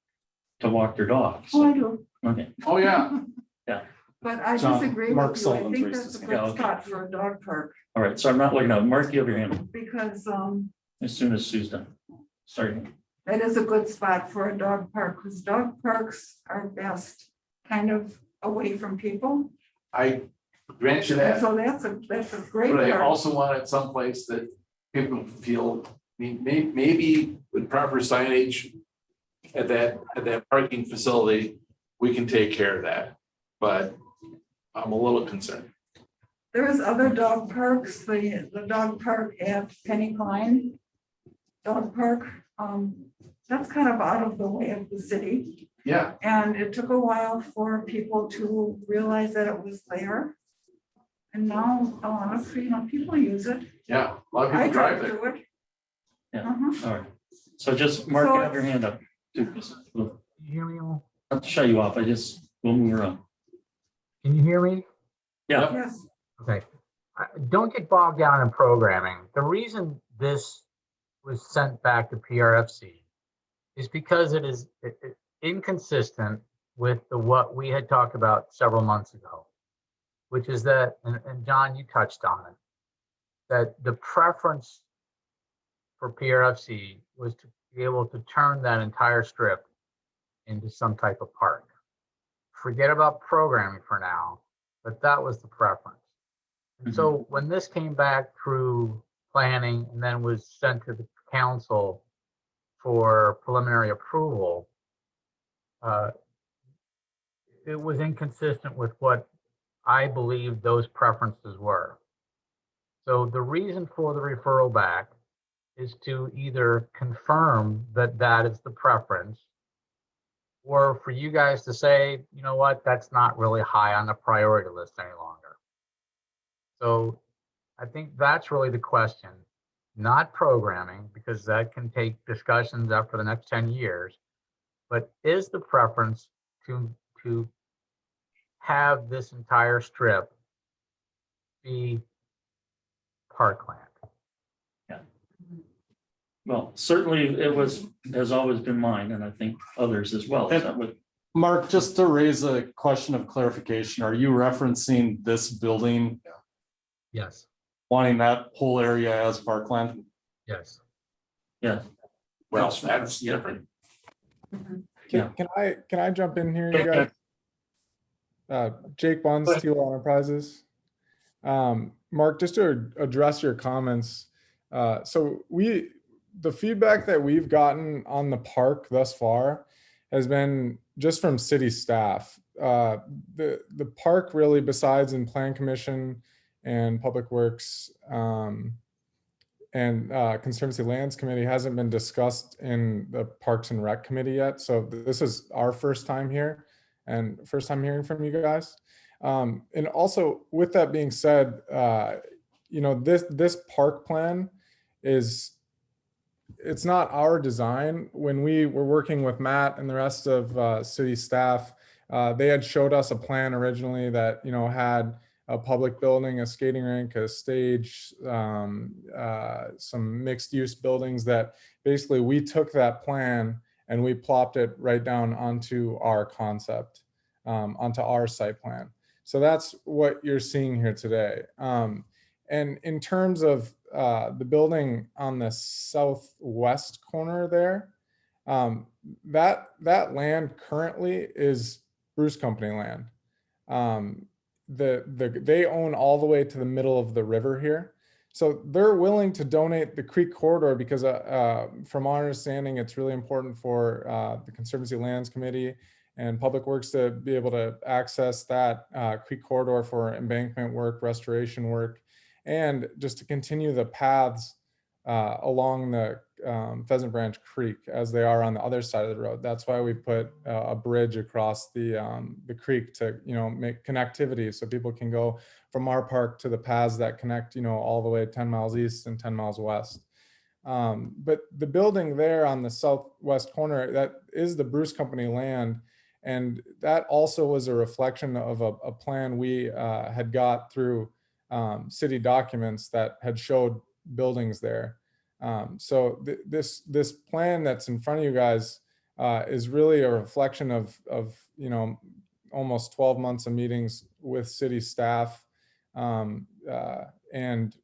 to walk their dogs. Oh, I do, Okay, oh, yeah, but I John, disagree Mark with you. I Sullivan's think raised that's a this good again. spot for a dog park all right, so I'm not looking at, Mark, you have your hand because, as soon as Sue's done. Sorry. that is a good spot for a dog park, because dog parks are best kind of away from people. I grant you And that, so that's a great but I park. also want it someplace that people feel, I mean, maybe with proper signage at that parking facility, we can take care of that, but I'm a little concerned. There is other dog parks, the dog park at Penny Pine. Dog park, that's kind of out of the way of the city. Yeah, And it took a while for people to realize that it was there. And now a lot of, people use it. yeah, a lot of I people drive drive there. through it. Yeah. Uh-huh. All right, so just Mark, So you have your hand up. We'll You hear me all? not to shut you off, we'll move around. Can you hear me? Yeah, Yes, Okay. Don't get bogged down in programming. The reason this was sent back to PRFC is because it is inconsistent with what we had talked about several months ago. which is that, and John, you touched on it, that the preference for PRFC was to be able to turn that entire strip into some type of park. Forget about programming for now, but that was the preference. And so when this came back through planning and then was sent to the council for preliminary approval, it was inconsistent with what I believe those preferences were. So the reason for the referral back is to either confirm that that is the preference, or for you guys to say, you know what, that's not really high on the priority list any longer. So I think that's really the question, not programming, because that can take discussions up for the next 10 years, but is the preference to have this entire strip be parkland? Well, certainly it has always been mine, and I think others as well. And- That would- Mark, just to raise a question of clarification, are you referencing this building, Yes, wanting that whole area as parkland? yes. Yeah, Well, that's different. Yeah. Can I jump in here, you Okay. guys? Jake Buns, Steel Enterprises. Mark, just to address your comments. So the feedback that we've gotten on the park thus far has been just from city staff. The park really, besides in Plan Commission and Public Works and Conservancy Lands Committee, hasn't been discussed in the Parks and Rec Committee yet. So this is our first time here and first time hearing from you guys. And also, with that being said, this park plan it's not our design. When we were working with Matt and the rest of city staff, they had showed us a plan originally that had a public building, a skating rink, a stage, some mixed use buildings that basically we took that plan and we plopped it right down onto our concept, onto our site plan. So that's what you're seeing here today. And in terms of the building on the southwest corner there, that land currently is Bruce Company land. They own all the way to the middle of the river here. So they're willing to donate the creek corridor because from our understanding, it's really important for the Conservancy Lands Committee and Public Works to be able to access that creek corridor for embankment work, restoration work, and just to continue the paths along the Pheasant Branch Creek as they are on the other side of the road. That's why we put a bridge across the creek to make connectivity so people can go from our park to the paths that connect all the way 10 miles east and 10 miles west. But the building there on the southwest corner, that is the Bruce Company land. And that also was a reflection of a plan we had got through city documents that had showed buildings there. So this plan that's in front of you guys is really a reflection of almost 12 months of meetings with city staff and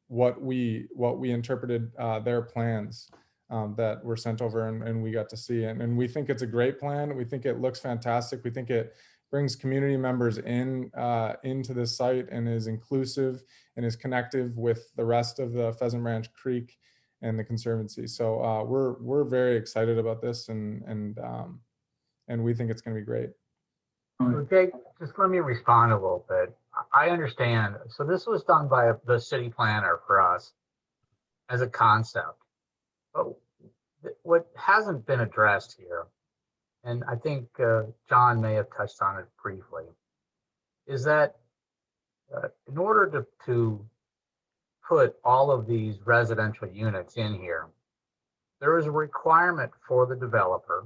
what we interpreted their plans that were sent over and we got to see. And we think it's a great plan. We think it looks fantastic. We think it brings community members into the site and is inclusive and is connective with the rest of the Pheasant Branch Creek and the Conservancy. So we're very excited about this and we think it's going to be great. So Jake, just let me respond a little bit. I understand. So this was done by the city planner for us as a concept. But what hasn't been addressed here, and I think John may have touched on it briefly, is that in order to put all of these residential units in here, there is a requirement for the developer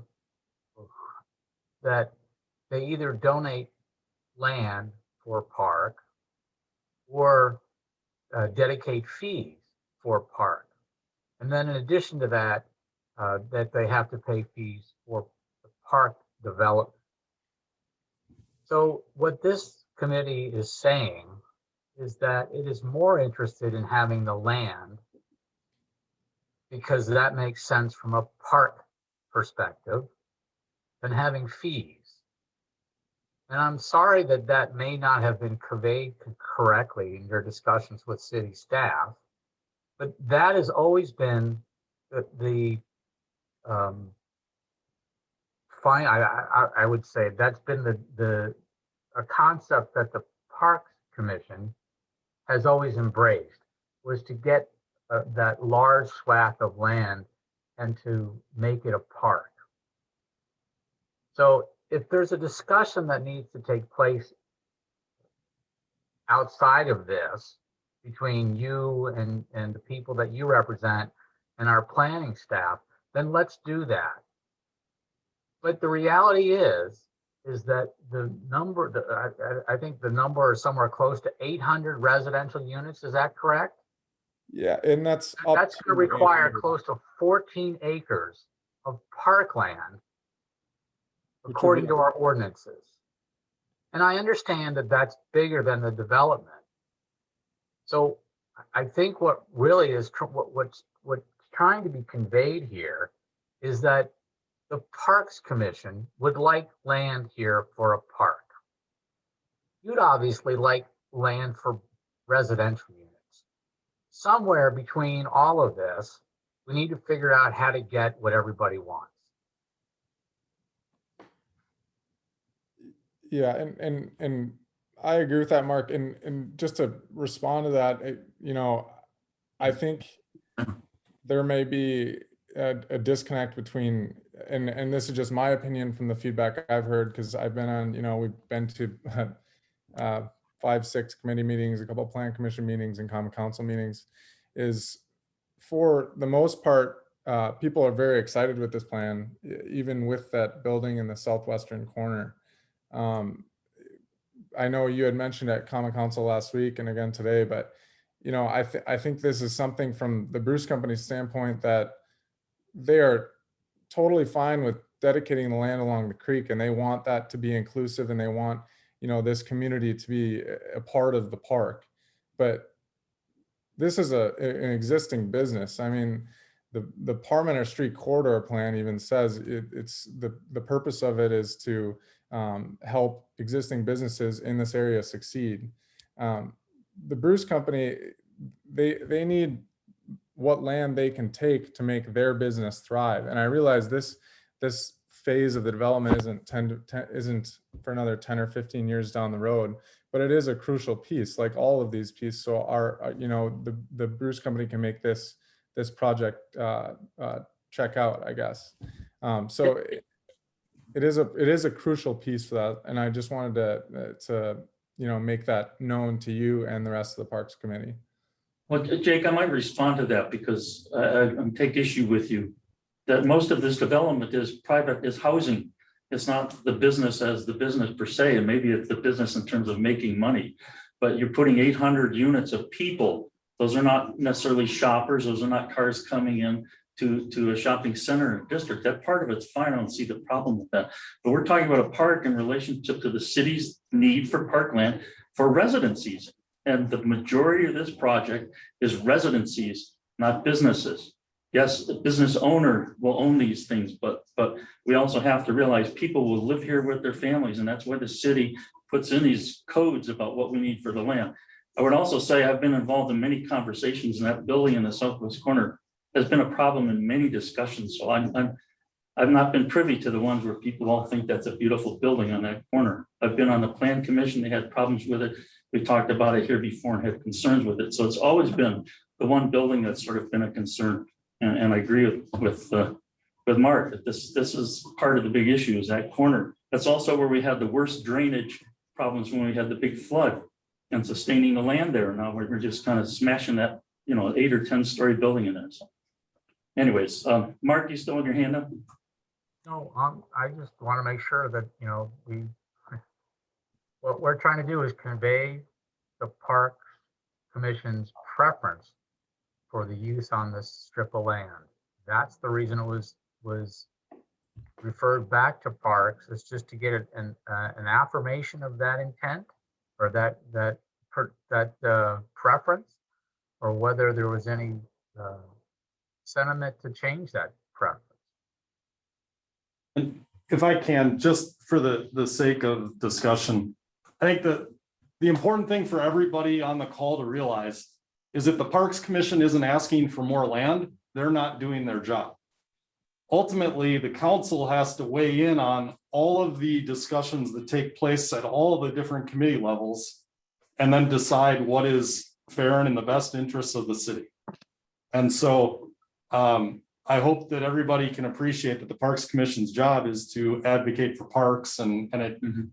that they either donate land for a park or dedicate fees for a park. And then in addition to that, that they have to pay fees for the park development. So what this committee is saying is that it is more interested in having the land because that makes sense from a park perspective than having fees. And I'm sorry that that may not have been conveyed correctly in your discussions with city staff, but that has always been fine. I would say that's been a concept that the Parks Commission has always embraced, was to get that large swath of land and to make it a park. So if there's a discussion that needs to take place outside of this between you and the people that you represent and our planning staff, then let's do that. But the reality is that the number, I think the number is somewhere close to 800 residential units. Is that correct? Yeah, and that's That's going to require close to 14 acres of parkland, according to our ordinances. And I understand that that's bigger than the development. So I think what really is what's trying to be conveyed here is that the Parks Commission would like land here for a park. You'd obviously like land for residential units. Somewhere between all of this, we need to figure out how to get what everybody wants. Yeah, and I agree with that, Mark. And just to respond to that, you know, I think there may be a disconnect between, and this is just my opinion from the feedback I've heard, because I've been on, you know, we've been to 5, 6 committee meetings, a couple of plan commission meetings and common council meetings, is for the most part, people are very excited with this plan, even with that building in the southwestern corner. I know you had mentioned at common council last week and again today, but you know, I think this is something from the Bruce Company's standpoint that they are totally fine with dedicating the land along the creek, and they want that to be inclusive, and they want, you know, this community to be a part of the park. But this is an existing business. I mean, the Parmenter Street Corridor Plan even says it's the purpose of it is to help existing businesses in this area succeed. The Bruce Company, they need what land they can take to make their business thrive. And I realize this phase of the development isn't for another 10 or 15 years down the road, but it is a crucial piece, like all of these pieces. So you know, the Bruce Company can make this project check out, I guess. So it is a crucial piece for that. And I just wanted to you know, make that known to you and the rest of the Parks Committee. Well, Jake, I might respond to that because I take issue with you that most of this development is housing. It's not the business as the business per se, and maybe it's the business in terms of making money, but you're putting 800 units of people. Those are not necessarily shoppers. Those are not cars coming in to a shopping center district. That part of it's fine. I don't see the problem with that. But we're talking about a park in relationship to the city's need for parkland for residencies. And the majority of this project is residencies, not businesses. Yes, the business owner will own these things, but we also have to realize people will live here with their families, and that's why the city puts in these codes about what we need for the land. I would also say I've been involved in many conversations, and that building in the southwest corner has been a problem in many discussions. So I've not been privy to the ones where people all think that's a beautiful building on that corner. I've been on the plan commission. They had problems with it. We talked about it here before and had concerns with it. So it's always been the one building that's sort of been a concern. And I agree with Mark that this is part of the big issue is that corner. That's also where we had the worst drainage problems when we had the big flood and sustaining the land there. Now we're just kind of smashing that, you know, 8 or 10 story building in there. So anyways, Mark, you still have your hand up? No, I just want to make sure that, you know, what we're trying to do is convey the Parks Commission's preference for the use on this strip of land. That's the reason it was referred back to Parks, is just to get an affirmation of that intent, or that preference, or whether there was any sentiment to change that preference. And if I can, just for the sake of discussion, I think that the important thing for everybody on the call to realize is if the Parks Commission isn't asking for more land, they're not doing their job. Ultimately, the council has to weigh in on all of the discussions that take place at all the different committee levels and then decide what is fair and in the best interests of the city. And so I hope that everybody can appreciate that the Parks Commission's job is to advocate for parks, and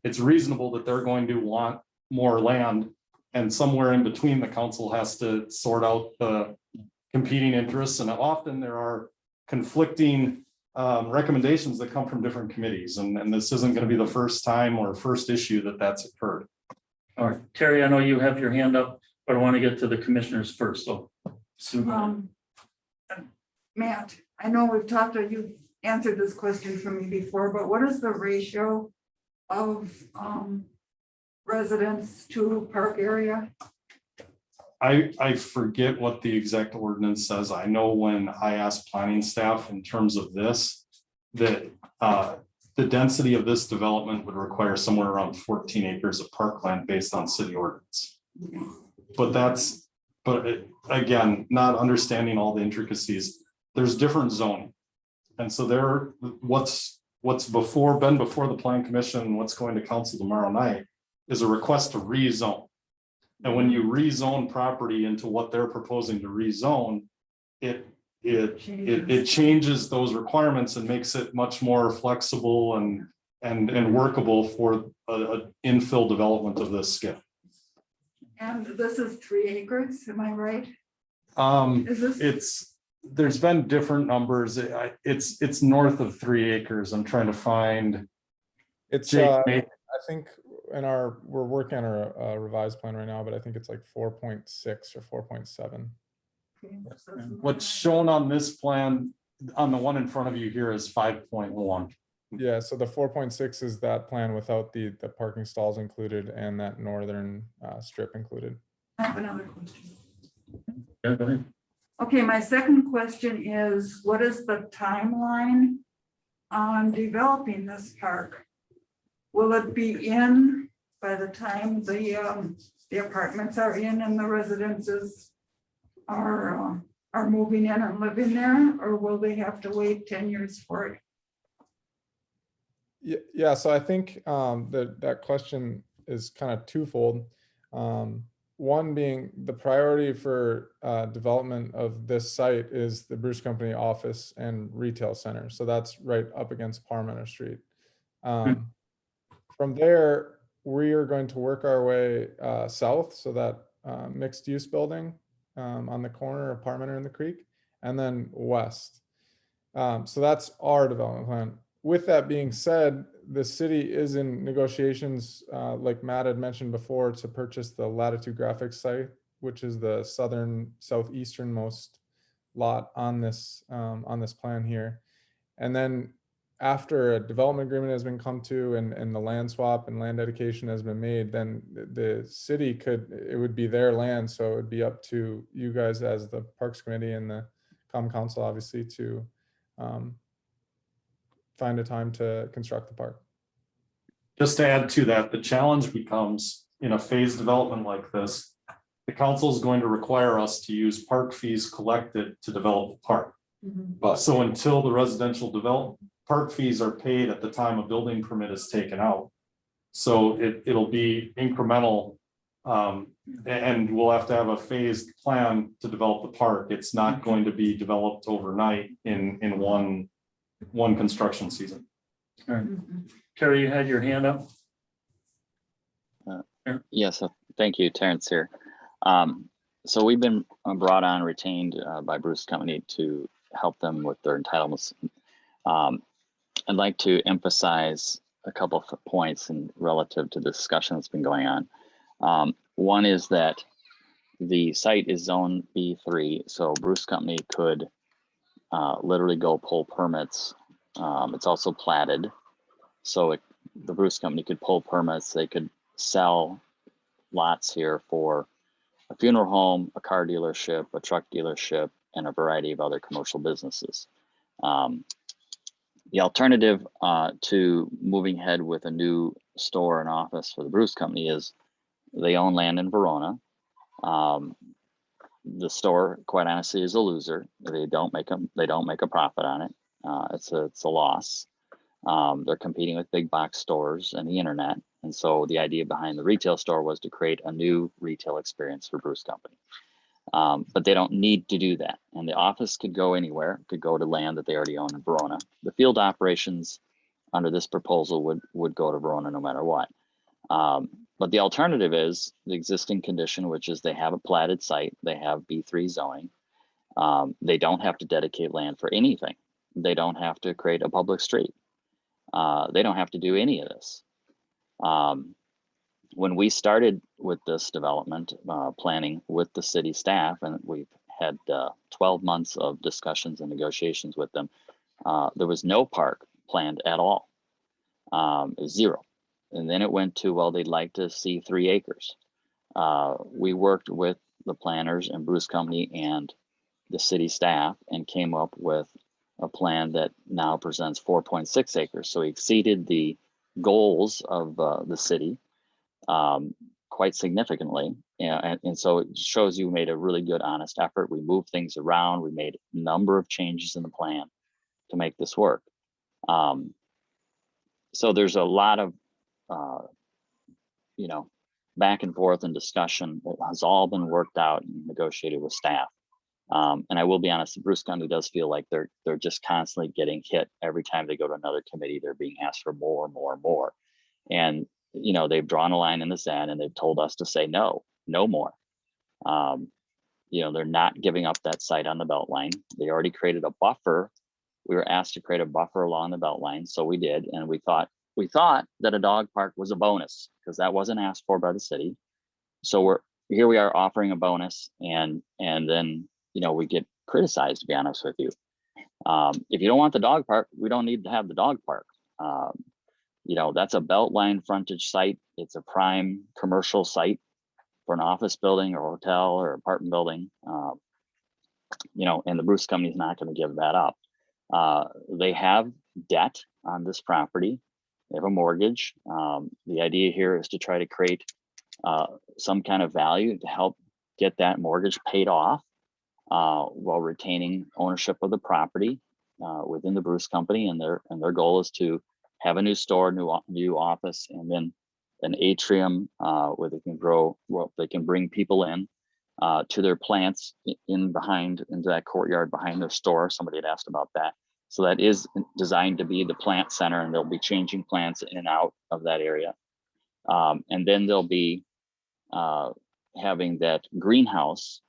it's reasonable that they're going to want more land, and somewhere in between the council has to sort out the competing interests, and often there are conflicting recommendations that come from different committees, and this isn't going to be the first time or first issue that that's occurred. All right, Terry, I know you have your hand up, but I want to get to the commissioners first, so. Sue. Matt, I know we've talked, you've answered this question for me before, but what is the ratio of residents to park area? I forget what the exact ordinance says. I know when I asked planning staff in terms of this, that the density of this development would require somewhere around 14 acres of parkland based on city ordinance. But again, not understanding all the intricacies, there's different zoning. And so what's been before the plan commission, what's going to council tomorrow night is a request to rezone. And when you rezone property into what they're proposing to rezone, it changes those requirements and makes it much more flexible and workable for a infill development of this scale. And this is 3 acres, am I right? Is this? There's been different numbers. It's north of 3 acres. I'm trying to find. It's I think we're working on a revised plan right now, but I think it's like 4.6 or 4.7. What's shown on this plan, on the one in front of you here, is 5.1. Yeah, so the 4.6 is that plan without the parking stalls included and that northern strip included. I have another question. Yeah, go ahead. Okay, my second question is, what is the timeline on developing this park? Will it be in by the time the apartments are in and the residences are moving in and living there, or will they have to wait 10 years for it? Yeah, so I think that question is kind of twofold. One being the priority for development of this site is the Bruce Company office and retail center. So that's right up against Parmenter Street. From there, we are going to work our way south, so that mixed use building on the corner of Parmenter and the Creek, and then west. So that's our development plan. With that being said, the city is in negotiations, like Matt had mentioned before, to purchase the Latitude Graphics site, which is the southeasternmost lot on this plan here. And then after a development agreement has been come to and the land swap and land dedication has been made, then the city it would be their land. So it would be up to you guys as the Parks Committee and the Common Council, obviously, to find a time to construct the park. Just to add to that, the challenge becomes in a phased development like this, the council is going to require us to use park fees collected to develop the park. But so until the residential development, park fees are paid at the time a building permit is taken out. So it'll be incremental, and we'll have to have a phased plan to develop the park. It's not going to be developed overnight in one construction season. All right. Terry, you had your hand up. Yes, thank you, Terrence here. So we've been brought on, retained by Bruce Company to help them with their entitlements. I'd like to emphasize a couple of points in relative to the discussion that's been going on. One is that the site is zone B3, so Bruce Company could literally go pull permits. It's also platted, so the Bruce Company could pull permits. They could sell lots here for a funeral home, a car dealership, a truck dealership, and a variety of other commercial businesses. The alternative to moving ahead with a new store and office for the Bruce Company is they own land in Verona. The store, quite honestly, is a loser. They don't make a profit on it. It's a loss. They're competing with big box stores and the internet. And so the idea behind the retail store was to create a new retail experience for Bruce Company. But they don't need to do that. And the office could go anywhere, could go to land that they already own in Verona. The field operations under this proposal would go to Verona no matter what. But the alternative is the existing condition, which is they have a platted site, they have B3 zoning. They don't have to dedicate land for anything. They don't have to create a public street. They don't have to do any of this. When we started with this development planning with the city staff, and we've had 12 months of discussions and negotiations with them, there was no park planned at all, zero. And then it went to, well, they'd like to see 3 acres. We worked with the planners and Bruce Company and the city staff and came up with a plan that now presents 4.6 acres. So we exceeded the goals of the city quite significantly. And so it shows you made a really good, honest effort. We moved things around. We made a number of changes in the plan to make this work. So there's a lot of, back and forth and discussion. It has all been worked out and negotiated with staff. And I will be honest, Bruce County does feel like they're just constantly getting hit every time they go to another committee. They're being asked for more and more and more. And they've drawn a line in the sand and they've told us to say no more. They're not giving up that site on the Beltline. They already created a buffer. We were asked to create a buffer along the Beltline, so we did. And we thought that a dog park was a bonus because that wasn't asked for by the city. So here we are offering a bonus, and then we get criticized, to be honest with you. If you don't want the dog park, we don't need to have the dog park. That's a Beltline frontage site. It's a prime commercial site for an office building or hotel or apartment building. And the Bruce Company is not going to give that up. They have debt on this property. They have a mortgage. The idea here is to try to create some kind of value to help get that mortgage paid off while retaining ownership of the property within the Bruce Company. And their goal is to have a new store, new office, and then an atrium where they can grow. Well, they can bring people in to their plants into that courtyard behind their store. Somebody had asked about that. So that is designed to be the plant center, and they'll be changing plants in and out of that area. And then they'll be having that greenhouse,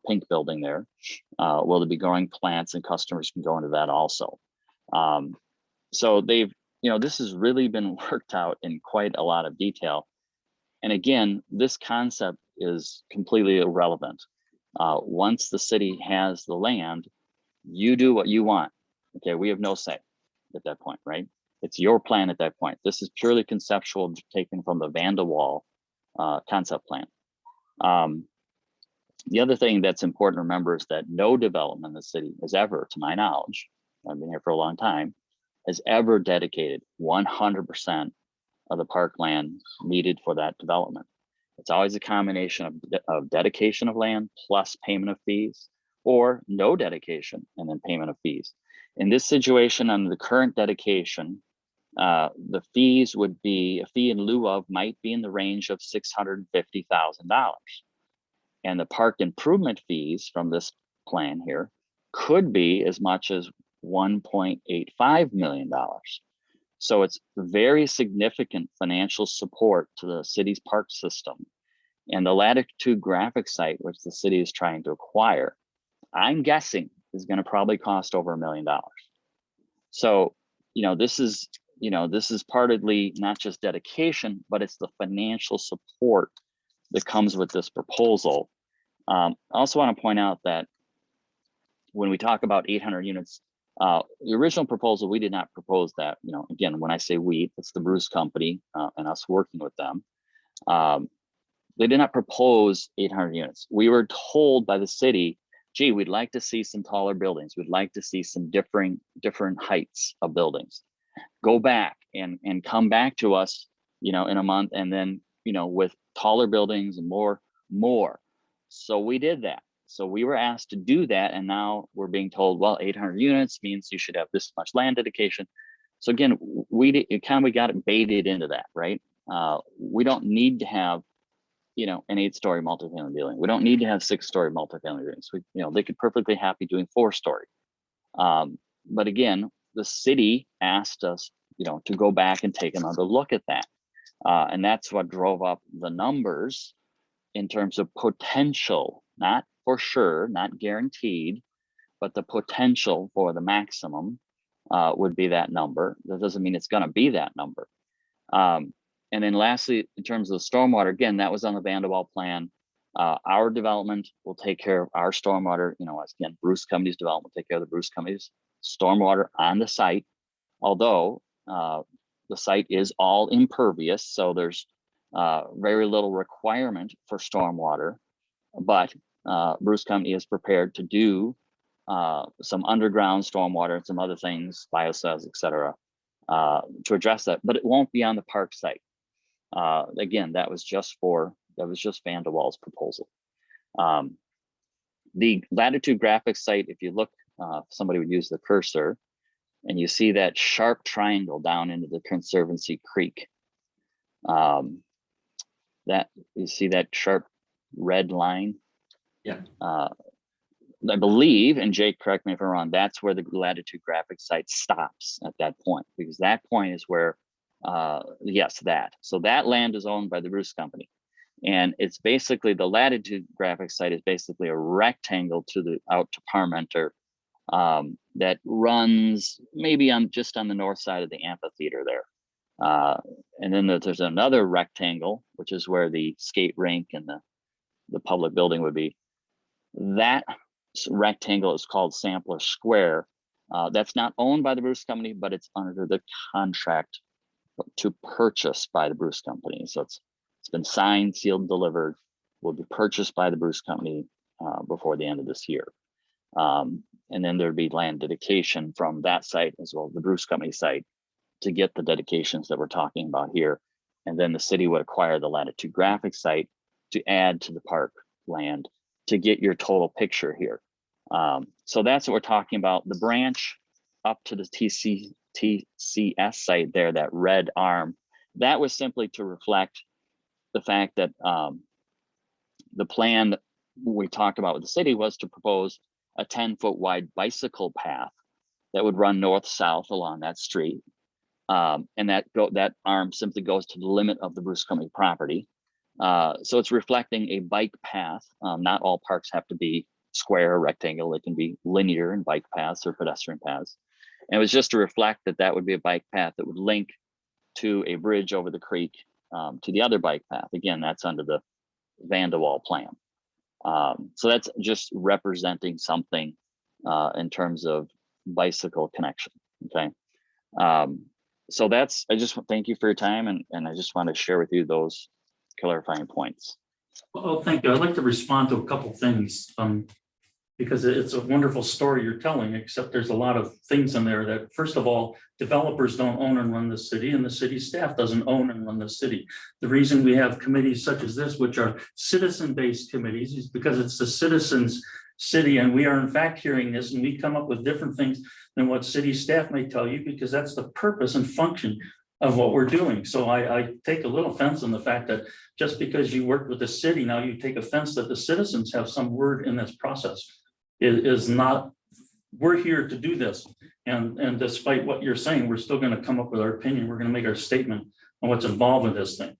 pink building there. Will they be growing plants, and customers can go into that also. So they've, this has really been worked out in quite a lot of detail. And again, this concept is completely irrelevant. Once the city has the land, you do what you want. Okay, we have no say at that point, right? It's your plan at that point. This is purely conceptual, taken from the Van de Waal concept plan. The other thing that's important to remember is that no development in the city has ever, to my knowledge, I've been here for a long time, has ever dedicated 100% of the parkland needed for that development. It's always a combination of dedication of land plus payment of fees, or no dedication and then payment of fees. In this situation, under the current dedication, the fees would be, a fee in lieu of might be in the range of $650,000. And the park improvement fees from this plan here could be as much as $1.85 million. So it's very significant financial support to the city's park system. And the Latitude graphic site, which the city is trying to acquire, I'm guessing is going to probably cost over $1 million. So, this is partly not just dedication, but it's the financial support that comes with this proposal. I also want to point out that when we talk about 800 units, the original proposal, we did not propose that. Again, when I say we, it's the Bruce Company and us working with them. they did not propose 800 units. We were told by the city, gee, we'd like to see some taller buildings. We'd like to see some different heights of buildings. Go back and come back to us, in a month, and then, with taller buildings and more. So we did that. So we were asked to do that. And now we're being told, well, 800 units means you should have this much land dedication. So again, we got it baited into that, right? We don't need to have, an 8-story multifamily building. We don't need to have 6-story multifamily buildings. They could perfectly happy doing 4-story. But again, the city asked us, to go back and take another look at that. And that's what drove up the numbers in terms of potential, not for sure, not guaranteed, but the potential for the maximum would be that number. That doesn't mean it's going to be that number. And then lastly, in terms of the stormwater, again, that was on the Vanderwall plan. Our development will take care of our stormwater. Again, Bruce Company's development will take care of the Bruce Company's stormwater on the site. Although the site is all impervious, so there's very little requirement for stormwater. But Bruce Company is prepared to do some underground stormwater and some other things, biocides, et cetera, to address that. But it won't be on the park site. Again, that was just Vanderwall's proposal. The latitude graphics site, if you look, somebody would use the cursor, and you see that sharp triangle down into the Conservancy Creek. That you see that sharp red line. Yeah. I believe, and Jake, correct me if I'm wrong, that's where the latitude graphics site stops at that point, because that point is where, yes, that. So that land is owned by the Bruce Company. And it's basically, the latitude graphics site is basically a rectangle out to Parmenter that runs maybe just on the north side of the amphitheater there. And then there's another rectangle, which is where the skate rink and the public building would be. That rectangle is called Sampler Square. That's not owned by the Bruce Company, but it's under the contract to purchase by the Bruce Company. So it's been signed, sealed, delivered, will be purchased by the Bruce Company before the end of this year. And then there'd be land dedication from that site as well as the Bruce Company site to get the dedications that we're talking about here. And then the city would acquire the latitude graphics site to add to the park land to get your total picture here. So that's what we're talking about. The branch up to the TCS site there, that red arm, that was simply to reflect the fact that the plan we talked about with the city was to propose a 10-foot wide bicycle path that would run north-south along that street. And that arm simply goes to the limit of the Bruce Company property. So it's reflecting a bike path. Not all parks have to be square or rectangle. They can be linear and bike paths or pedestrian paths. And it was just to reflect that would be a bike path that would link to a bridge over the creek to the other bike path. Again, that's under the Vanderwall plan. So that's just representing something in terms of bicycle connection. Okay. So I just thank you for your time, and I just want to share with you those clarifying points. Well, thank you. I'd like to respond to a couple things because it's a wonderful story you're telling, except there's a lot of things in there that, first of all, developers don't own and run the city, and the city staff doesn't own and run the city. The reason we have committees such as this, which are citizen-based committees, is because it's the citizens' city, and we are in fact hearing this, and we come up with different things than what city staff may tell you, because that's the purpose and function of what we're doing. So I take a little offense in the fact that just because you work with the city, now you take offense that the citizens have some word in this process. It is not, we're here to do this. And despite what you're saying, we're still going to come up with our opinion. We're going to make our statement on what's involved with this thing.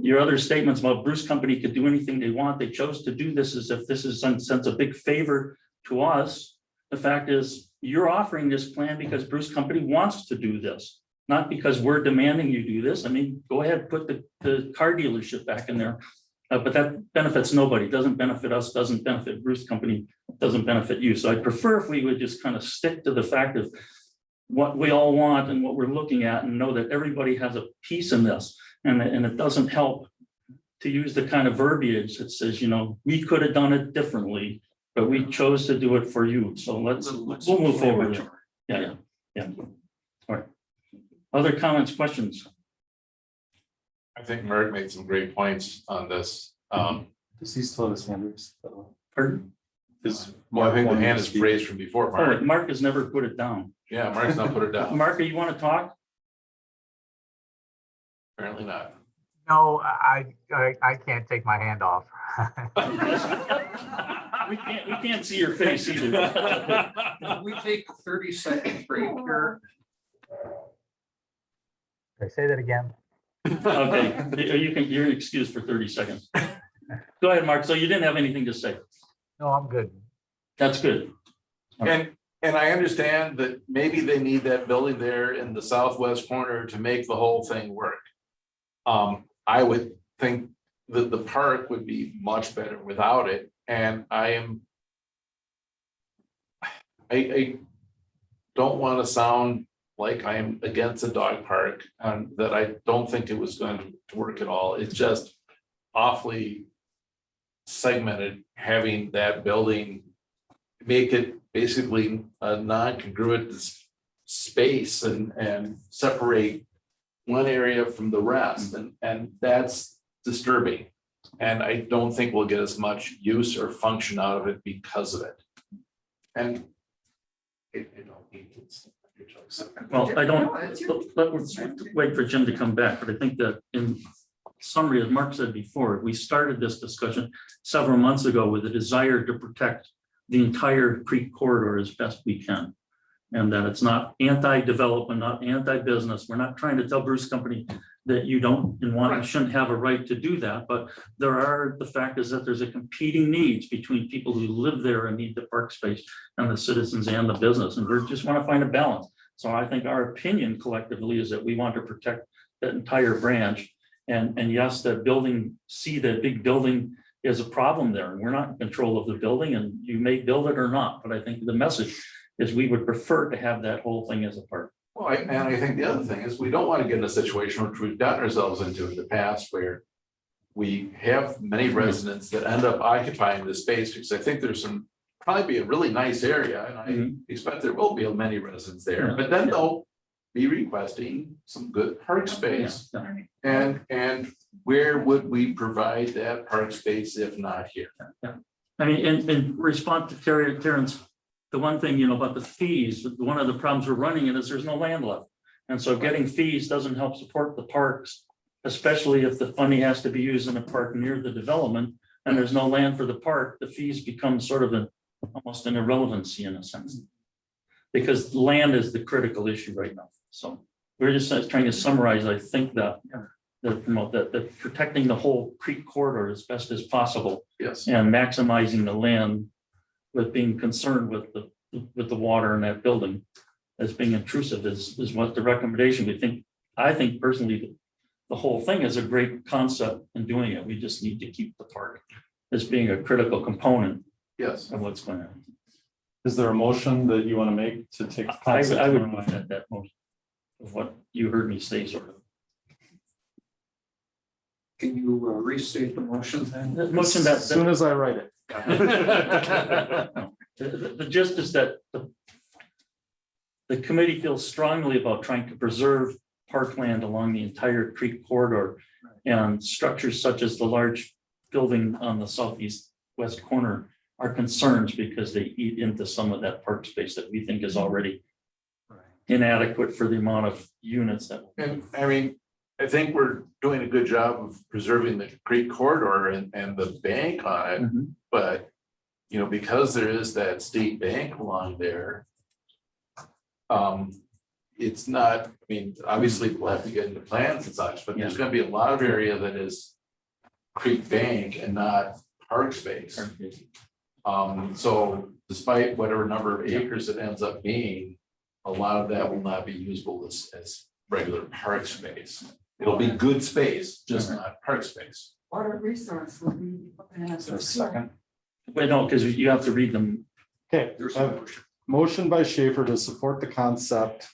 Your other statements about Bruce Company could do anything they want. They chose to do this as if this is in a sense a big favor to us. The fact is, you're offering this plan because Bruce Company wants to do this, not because we're demanding you do this. I mean, go ahead, put the car dealership back in there. But that benefits nobody, doesn't benefit us, doesn't benefit Bruce Company, doesn't benefit you. So I'd prefer if we would just kind of stick to the fact of what we all want and what we're looking at, and know that everybody has a piece in this. And it doesn't help to use the kind of verbiage that says, you know, we could have done it differently, but we chose to do it for you. So we'll move forward. Yeah. All right. Other comments, questions? I think Merrick made some great points on this. Does he still have his hand raised? Pardon? Well, I think the hand is raised from before, Oh, Mark. Mark has never put it down. Yeah, Mark's not put it down. Mark, you want to talk? Apparently not. No, I can't take my hand off. We can't see your face either. We take a 30-second break here. Okay, say that again. Okay, you're excused for 30 seconds. Go ahead, Mark. So you didn't have anything to say. No, I'm good. That's good. And I understand that maybe they need that building there in the southwest corner to make the whole thing work. I would think that the park would be much better without it. And I don't want to sound like I'm against a dog park and that I don't think it was going to work at all. It's just awfully segmented, having that building, make it basically a non-congruent space and separate one area from the rest, and that's disturbing. And I don't think we'll get as much use or function out of it because of it. And Well, I don't, let's wait for Jim to come back, but I think that in summary, as Mark said before, we started this discussion several months ago with a desire to protect the entire creek corridor as best we can. And that it's not anti-development, not anti-business. We're not trying to tell Bruce Company that you don't and want, shouldn't have a right to do that. But the fact is that there's a competing needs between people who live there and need the park space and the citizens and the business. And we just want to find a balance. So I think our opinion collectively is that we want to protect that entire branch. And yes, that building, see that big building is a problem there. And we're not in control of the building, and you may build it or not. But I think the message is we would prefer to have that whole thing as a park. Well, and I think the other thing is we don't want to get in a situation which we've gotten ourselves into in the past where we have many residents that end up occupying the space, because I think there's probably be a really nice area, and I expect there will be many residents there, but then they'll be requesting some good park space. And where would we provide that park space if not here? I mean, in response to Terrence, the one thing, about the fees, one of the problems we're running in is there's no land left. And so getting fees doesn't help support the parks, especially if the funding has to be used in a park near the development and there's no land for the park, the fees become sort of almost an irrelevancy in a sense. Because land is the critical issue right now. So we're just trying to summarize, I think that protecting the whole creek corridor as best as possible. Yes. And maximizing the land with being concerned with the water in that building as being intrusive is what the recommendation. I think personally, the whole thing is a great concept in doing it. We just need to keep the park as being a critical component. Yes. Of what's going on. Is there a motion that you want to make to take? I would move that motion of what you heard me say, sort of. Can you restate the motion then? The motion that As soon as I write it. The gist is that the committee feels strongly about trying to preserve parkland along the entire creek corridor, and structures such as the large building on the southeast west corner are concerns because they eat into some of that park space that we think is already inadequate for the amount of units that. And I mean, I think we're doing a good job of preserving the creek corridor and the bank on it, but because there is that steep bank along there, it's not, I mean, obviously we'll have to get into plans and such, but there's going to be a lot of area that is creek bank and not park space. So despite whatever number of acres it ends up being, a lot of that will not be usable as regular park space. It'll be good space, just not park space. Water resource will be. Second. But no, because you have to read them. Okay, motion by Schaefer to support the concept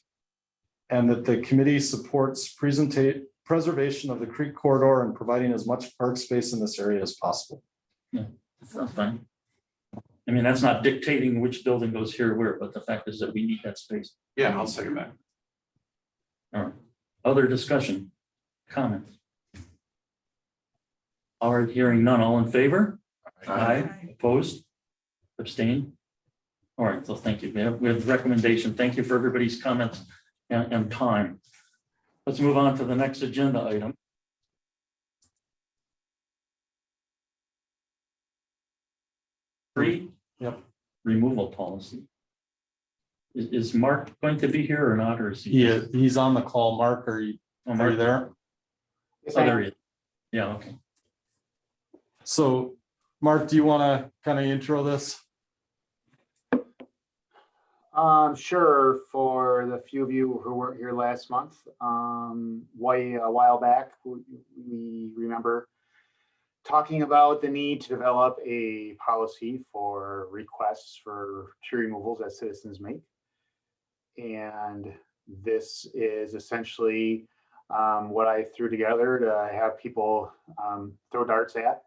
and that the committee supports preservation of the creek corridor and providing as much park space in this area as possible. That's fine. I mean, that's not dictating which building goes here or where, but the fact is that we need that space. Yeah, I'll second that. All right. Other discussion, comments? All right, hearing none, all in favor? Aye. Opposed? Abstain? All right, so thank you. We have recommendation. Thank you for everybody's comments and time. Let's move on to the next agenda item. Three. Yep. Removal policy. Is Mark going to be here or not, or is he? He's on the call. Mark, are you there? Oh, there he is. Yeah, okay. So, Mark, do you want to kind of intro this? Sure. For the few of you who weren't here last month, a while back, we remember talking about the need to develop a policy for requests for tree removals that citizens make. And this is essentially what I threw together to have people throw darts at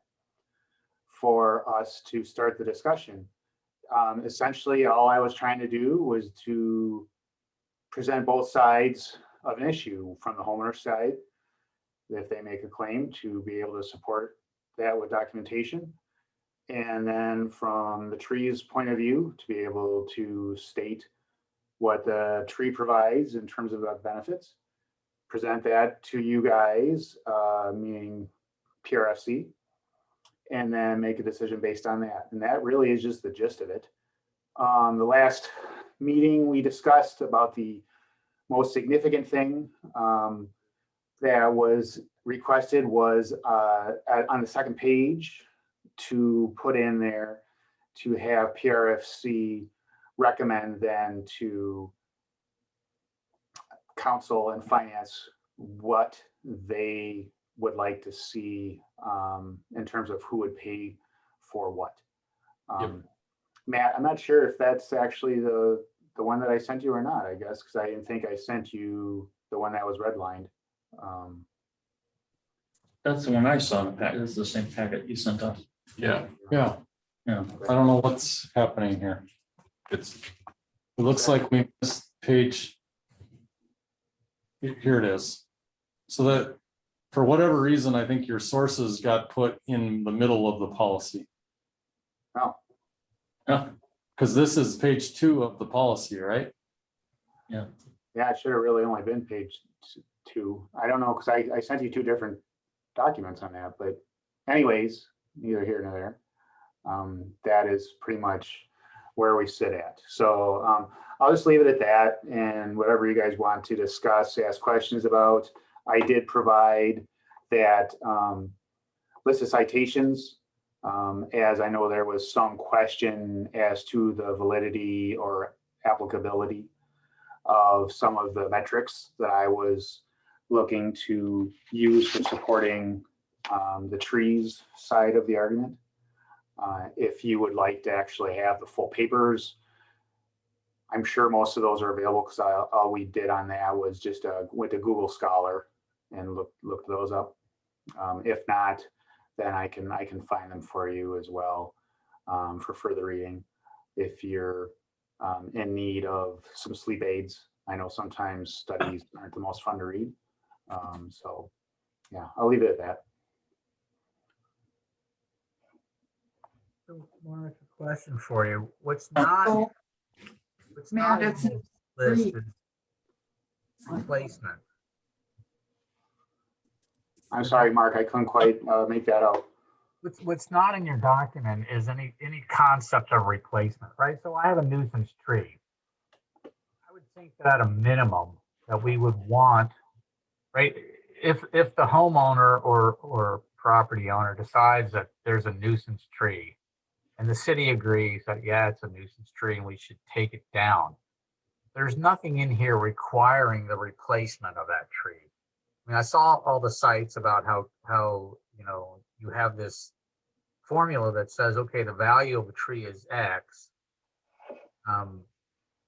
for us to start the discussion. Essentially, all I was trying to do was to present both sides of an issue. From the homeowner side, if they make a claim, to be able to support that with documentation. And then from the tree's point of view, to be able to state what the tree provides in terms of benefits, present that to you guys, meaning PRFC, and then make a decision based on that. And that really is just the gist of it. The last meeting we discussed about the most significant thing that was requested was on the second page to put in there to have PRFC recommend then to council and finance what they would like to see in terms of who would pay for what. Matt, I'm not sure if that's actually the one that I sent you or not, I guess, because I didn't think I sent you the one that was redlined. That's the one I saw in the packet. This is the same packet you sent us. Yeah, Yeah. Yeah. I don't know what's happening here. it's, It looks like we missed page. Here it is. So that for whatever reason, I think your sources got put in the middle of the policy. Oh. Yeah. Because this is page 2 of the policy, right? Yeah, it should have really only been page 2. I don't know, because I sent you 2 different documents on that, but anyways, neither here nor there. That is pretty much where we sit at. So I'll just leave it at that, and whatever you guys want to discuss, ask questions about. I did provide that list of citations, as I know there was some question as to the validity or applicability of some of the metrics that I was looking to use for supporting the trees side of the argument. If you would like to actually have the full papers, I'm sure most of those are available, because all we did on that was just went to Google Scholar and looked those up. If not, then I can find them for you as well for further reading. If you're in need of some sleep aids, I know sometimes studies aren't the most fun to read. So yeah, I'll leave it at that. So, Mark, a question for you. What's not Matt, in it's this list is replacement. I'm sorry, Mark, I couldn't quite make that out. What's not in your document is any concept of replacement, right? So I have a nuisance tree. I would think that at a minimum that we would want, right? If the homeowner or property owner decides that there's a nuisance tree and the city agrees that, yeah, it's a nuisance tree and we should take it down, there's nothing in here requiring the replacement of that tree. I mean, I saw all the sites about how you have this formula that says, okay, the value of a tree is X.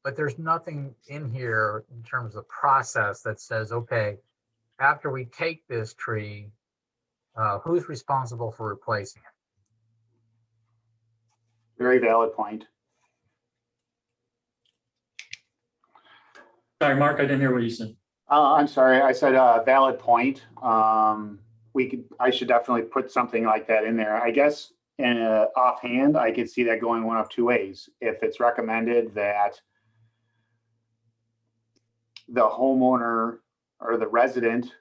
But there's nothing in here in terms of process that says, okay, after we take this tree, who's responsible for replacing it? Very valid point. Sorry, Mark, I didn't hear what you said. I'm sorry, I said valid point. I should definitely put something like that in there. I guess offhand, I could see that going one of two ways. If it's recommended that the homeowner or the resident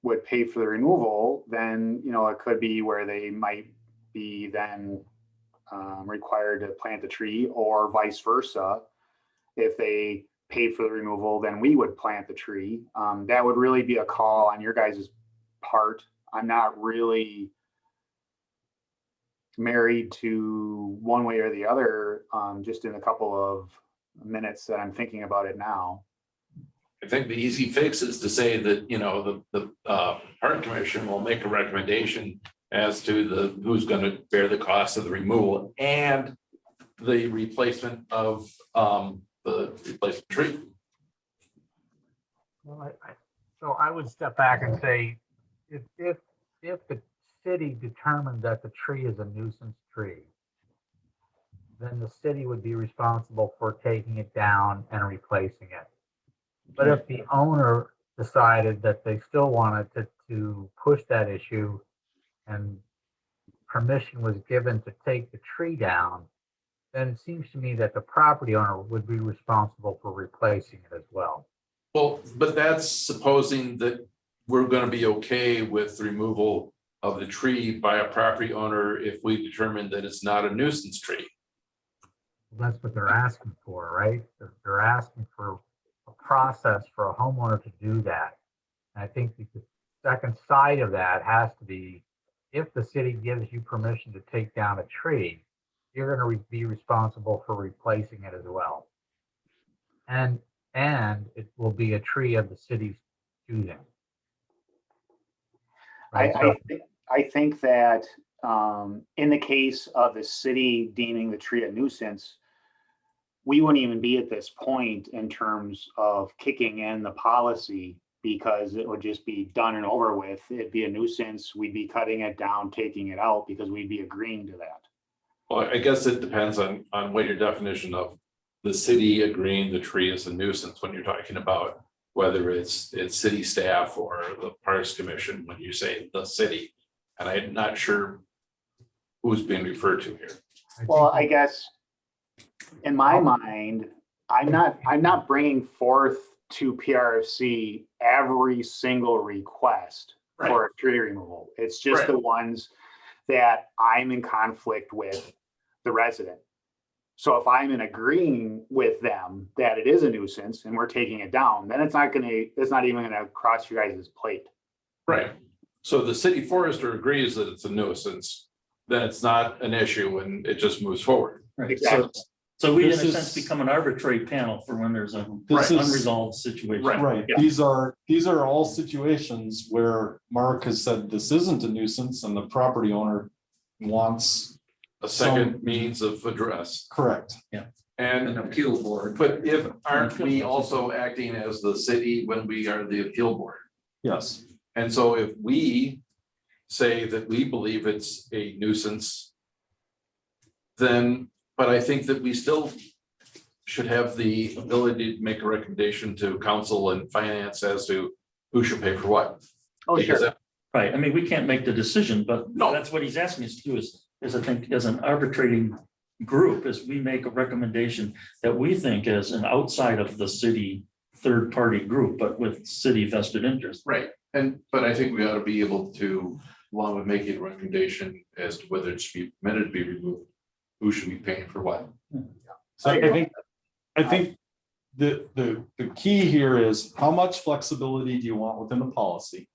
would pay for the removal, then, it could be where they might be then required to plant the tree, or vice versa. If they pay for the removal, then we would plant the tree. That would really be a call on your guys' part. I'm not really married to one way or the other, just in a couple of minutes that I'm thinking about it now. I think the easy fix is to say that, the park commission will make a recommendation as to who's going to bear the cost of the removal and the replacement of the replacement tree. Well, so I would step back and say, if the city determined that the tree is a nuisance tree, then the city would be responsible for taking it down and replacing it. But if the owner decided that they still wanted to push that issue and permission was given to take the tree down, then it seems to me that the property owner would be responsible for replacing it as well. Well, but that's supposing that we're going to be okay with the removal of the tree by a property owner if we determine that it's not a nuisance tree. That's what they're asking for, right? They're asking for a process for a homeowner to do that. And I think the second side of that has to be, if the city gives you permission to take down a tree, you're going to be responsible for replacing it as well. And it will be a tree of the city's choosing. Right? I think that in the case of the city deeming the tree a nuisance, we wouldn't even be at this point in terms of kicking in the policy, because it would just be done and over with. It'd be a nuisance. We'd be cutting it down, taking it out, because we'd be agreeing to that. Well, I guess it depends on what your definition of the city agreeing the tree is a nuisance, when you're talking about whether it's city staff or the Parks Commission, when you say the city. And I'm not sure who's being referred to here. Well, I guess in my mind, I'm not bringing forth to PRFC every single request for a tree removal. It's just the ones that I'm in conflict with the resident. So if I'm in agreeing with them that it is a nuisance and we're taking it down, then it's not even gonna cross you guys' plate. Right. So the city forester agrees that it's a nuisance, then it's not an issue and it just moves forward. Right. Exactly. So we, in a This is- sense, become an arbitrary panel for when there's a This is- unresolved situation. Right, Yeah. these are all situations where Mark has said this isn't a nuisance and the property owner wants. A second means of address. Correct. An And, appeal board. but aren't we also acting as the city when we are the appeal board? Yes, And so if we say that we believe it's a nuisance, then, but I think that we still should have the ability to make a recommendation to council and finance as to who should pay for what. Oh, Because sure. that- Right, I mean, we can't make the decision, but No. that's what he's asking us to do is I think, as an arbitrating group, is we make a recommendation that we think is an outside of the city third-party group, but with city vested interest. Right, but I think we ought to be able to, along with making a recommendation as to whether it should be permitted to be removed, who should be paying for what. so I think the key here is how much flexibility do you want within the policy?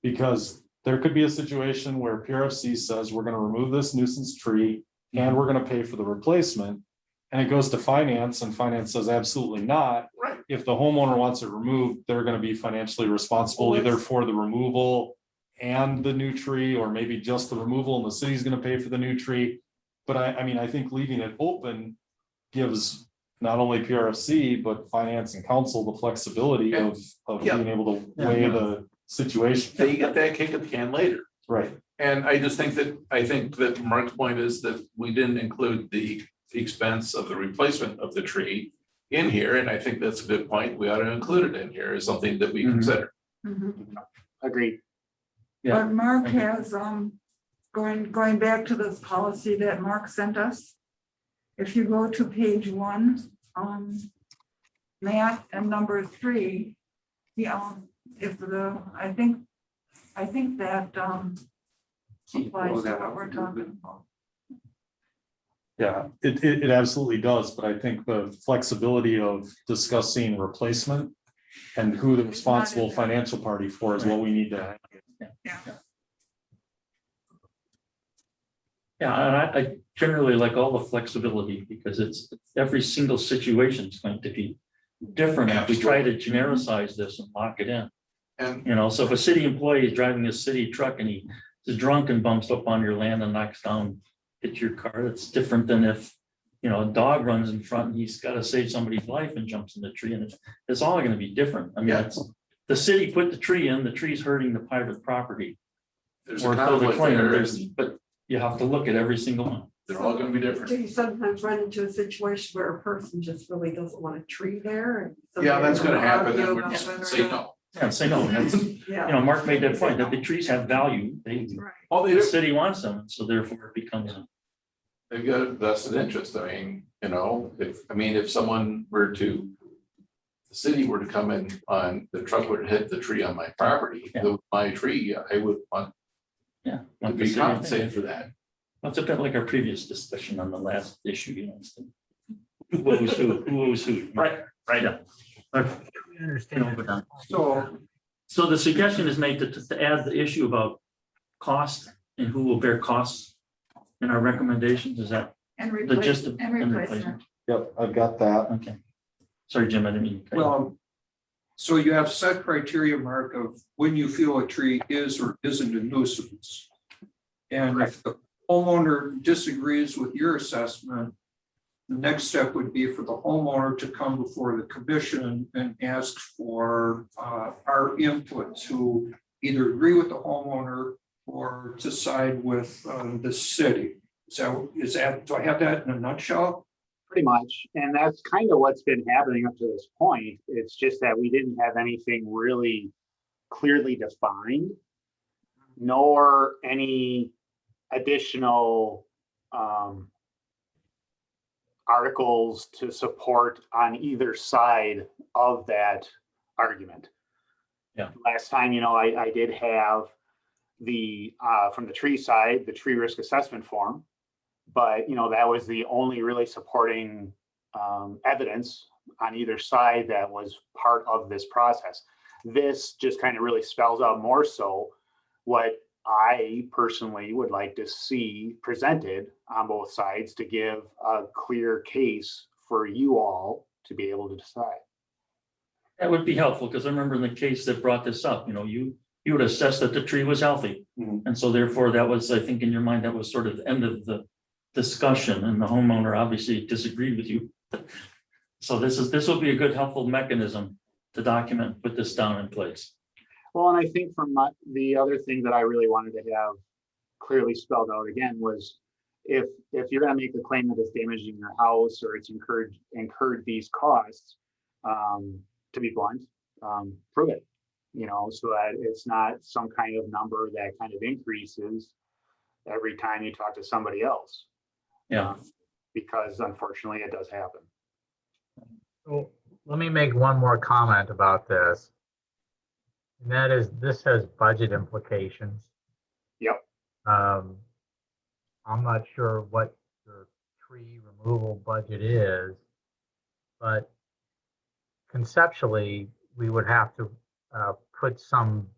Because there could be a situation where PRFC says we're gonna remove this nuisance tree and we're gonna pay for the replacement. And it goes to finance and finance says absolutely not. Right. If the homeowner wants it removed, they're gonna be financially responsible Well, either for the removal and the new tree, or maybe just the removal and the city's gonna pay for the new tree. But I mean, I think leaving it open gives not only PRC, but finance and council, the flexibility of Yeah. being able to weigh the situation. They get that kick at the can later. Right. And I think that Mark's point is that we didn't include the expense of the replacement of the tree in here, and I think that's a good point. We ought to include it in here as something that we Mhm. consider. Agreed. Yeah. But Mark Okay. has, going back to this policy that Mark sent us. If you go to page 1, Matt and number 3, if I think that, applies to what we're talking about. Yeah, it absolutely does, but I think the flexibility of discussing replacement and who the responsible financial party for is what we need to. Yeah. Yeah, and I generally like all the flexibility because it's every single situation is going to be different. If we try to genericize this and lock it in, And so if a city employee is driving a city truck and he is drunk and bumps up on your land and knocks down, hits your car, that's different than if, a dog runs in front and he's got to save somebody's life and jumps in the tree, and it's all going to be different. I mean, Yeah. it's the city put the tree in, the tree's hurting the private property. there's Or a so the conflict claim, there, there's- and but you have to look at every single one. they're all gonna be different. Do you sometimes run into a situation where a person just really doesn't want a tree there? and Yeah, that's gonna somebody happen, argue and we're about just whether or say not- no. Yeah, say no. That's, Yeah. Mark made that point, that the trees have value. The Oh, they do. city wants them, so therefore it becomes. They've got a vested interest. I mean, if someone were to, the city were to come in on, the truck would hit the tree on my property, my tree, I would want Yeah. to want the be city- compensated for that. It's a bit like our previous discussion on the last issue, it's the who owes who. Right. Yeah. Okay. We understand. So the suggestion is made to add the issue about cost and who will bear costs in our recommendations, is that And the gist replace, of? and replacement. Yep, I've got that. Okay. Sorry, Jim, I didn't mean. to cut you off. Well, so you have set criteria, Mark, of when you feel a tree is or isn't a nuisance. And if the homeowner disagrees with your assessment, the next step would be for the homeowner to come before the commission and ask for our input to either agree with the homeowner or to side with the city. So do I have that in a nutshell? Pretty much. And that's kind of what's been happening up to this point. It's just that we didn't have anything really clearly defined, nor any additional articles to support on either side of that argument. Yeah. Last time, I did have the from the tree side, the tree risk assessment form, but that was the only really supporting evidence on either side that was part of this process. This just kind of really spells out more so what I personally would like to see presented on both sides to give a clear case for you all to be able to decide. That would be helpful, because I remember in the case that brought this up, you would assess that the tree was healthy. Mhm. And so therefore that was, I think in your mind, that was sort of the end of the discussion, and the homeowner obviously disagreed with you. So this will be a good helpful mechanism to document, put this down in place. Well, and I think the other thing that I really wanted to have clearly spelled out again was if you're going to make the claim that it's damaging your house or it's incurred these costs, to be blunt, prove it, so that it's not some kind of number that kind of increases every time you talk to somebody else. Yeah. Because unfortunately it does happen. So let me make one more comment about this. And that is, this has budget implications. Yep. I'm not sure what your tree removal budget is, but conceptually, we would have to put some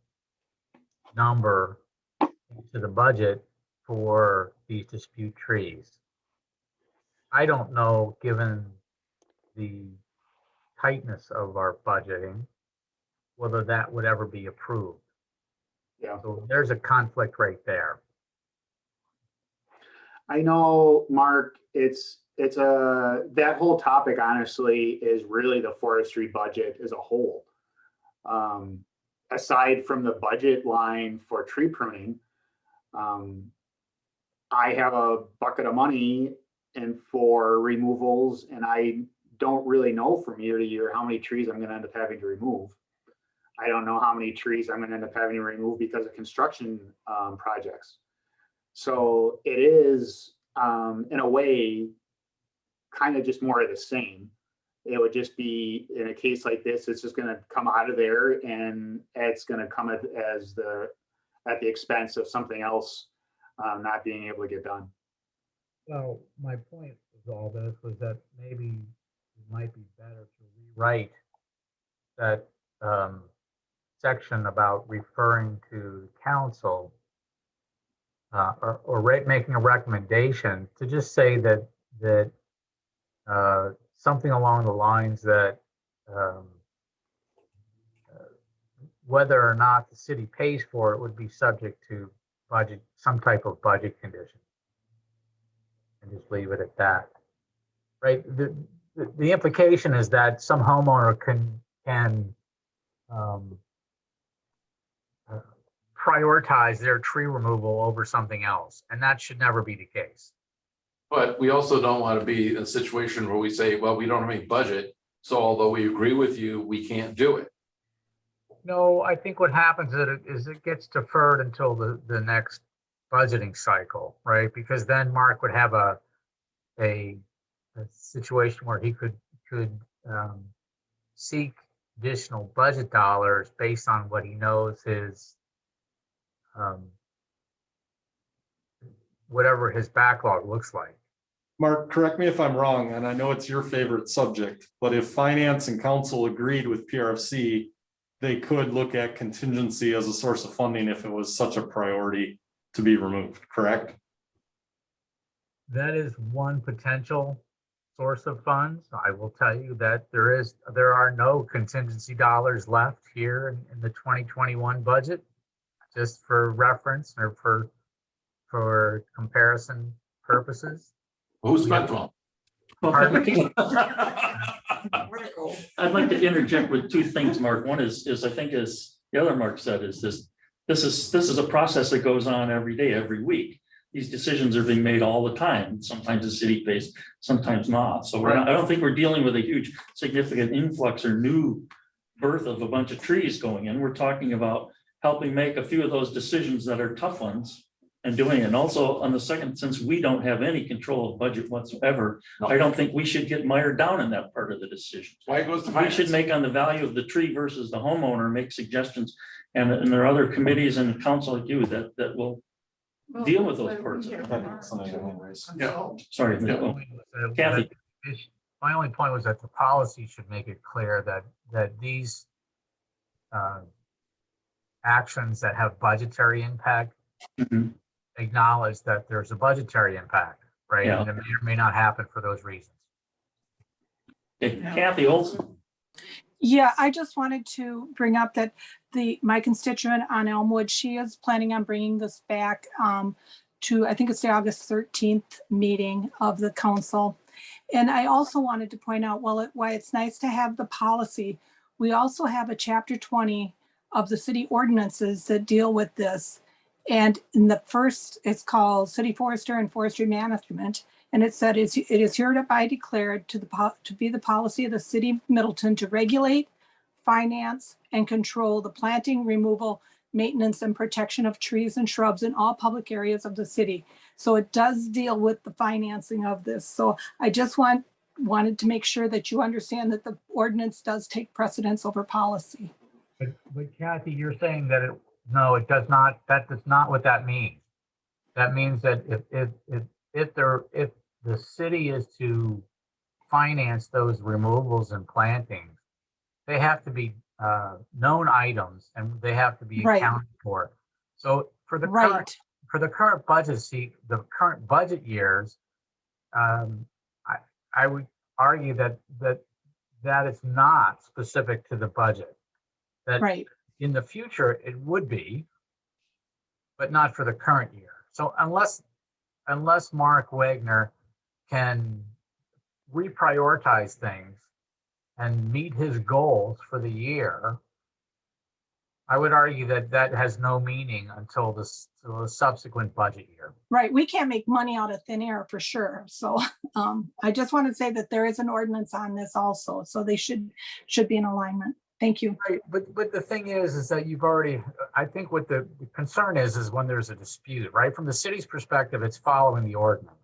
number into the budget for these dispute trees. I don't know, given the tightness of our budgeting, whether that would ever be approved. Yeah. So there's a conflict right there. I know, Mark, it's that whole topic honestly is really the forestry budget as a whole. Aside from the budget line for tree pruning, I have a bucket of money and for removals, and I don't really know from year to year how many trees I'm going to end up having to remove. I don't know how many trees I'm going to end up having to remove because of construction projects. So it is, in a way, kind of just more of the same. It would just be in a case like this, it's just going to come out of there, and it's going to come at the expense of something else not being able to get done. So my point with all this was that maybe it might be better to rewrite that section about referring to council or making a recommendation to just say that something along the lines that whether or not the city pays for it would be subject to budget, some type of budget condition. And just leave it at that. Right? The implication is that some homeowner can prioritize their tree removal over something else, and that should never be the case. But we also don't want to be in a situation where we say, well, we don't have any budget, so although we agree with you, we can't do it. No, I think what happens is it gets deferred until the next budgeting cycle, right? Because then Mark would have a situation where he could seek additional budget dollars based on what he knows his whatever his backlog looks like. Mark, correct me if I'm wrong, and I know it's your favorite subject, but if finance and council agreed with PRFC, they could look at contingency as a source of funding if it was such a priority to be removed, correct? That is one potential source of funds. I will tell you that there are no contingency dollars left here in the 2021 budget, just for reference or for comparison purposes. Who spent them? Pardon? I'd like to interject with two things, Mark. One is I think as the other Mark said, is this is a process that goes on every day, every week. These decisions are being made all the time. Sometimes the city pays, sometimes not. So I don't think we're dealing with a huge significant influx or new birth of a bunch of trees going in. We're talking about helping make a few of those decisions that are tough ones and doing it. And also on the second, since we don't have any control of budget whatsoever, No. I don't think we should get mired down in that part of the decision. Why it goes to We finance. should make on the value of the tree versus the homeowner, make suggestions. And there are other committees and council like you that will deal with those parts. Yeah. Sorry. Kathy. My only point was that the policy should make it clear that these actions that have budgetary impact Mhm. acknowledge that there's a budgetary impact, right? Yeah. And it may or may not happen for those reasons. Okay, Kathy Olson. Yeah, I just wanted to bring up that my constituent on Elmwood, she is planning on bringing this back to, I think it's the August 13th meeting of the council. And I also wanted to point out, why it's nice to have the policy. We also have a chapter 20 of the city ordinances that deal with this. And in the first, it's called City Forester and Forestry Management. And it said, it is hereby declared to be the policy of the city of Middleton to regulate, finance, and control the planting, removal, maintenance, and protection of trees and shrubs in all public areas of the city. So it does deal with the financing of this. So I just wanted to make sure that you understand that the ordinance does take precedence over policy. But Kathy, you're saying that no, it does not. That does not what that means. That means that if the city is to finance those removals and plantings, they have to be known items and they have to be accounted for. So for the current budget budget years, I would argue that is not specific to the budget. That in the future it would be, but not for the current year. So unless Mark Wagner can reprioritize things and meet his goals for the year, I would argue that that has no meaning until the subsequent budget year. Right, we can't make money out of thin air for sure. So I just want to say that there is an ordinance on this also, so they should be in alignment. Thank you. Right, but the thing is that you've already, I think what the concern is when there's a dispute, right? From the city's perspective, it's following the ordinance.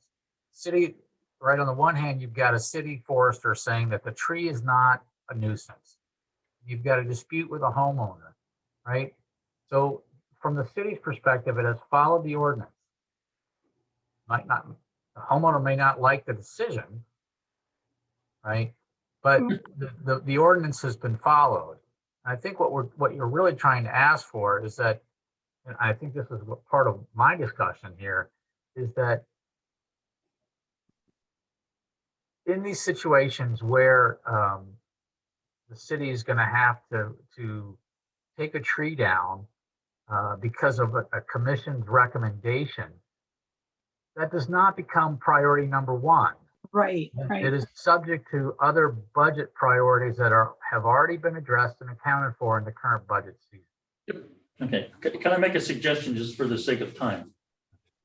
City, right, on the one hand, you've got a city forester saying that the tree is not a nuisance. You've got a dispute with a homeowner, right? So from the city's perspective, it has followed the ordinance. Might not, the homeowner may not like the decision, right? But the ordinance has been followed. I think what you're really trying to ask for is that, and I think this is what part of my discussion here, is that in these situations where the city is going to have to take a tree down because of a commission's recommendation, that does not become priority number one. Right. It is subject to other budget priorities that have already been addressed and accounted for in the current budget season. Okay, can I make a suggestion just for the sake of time?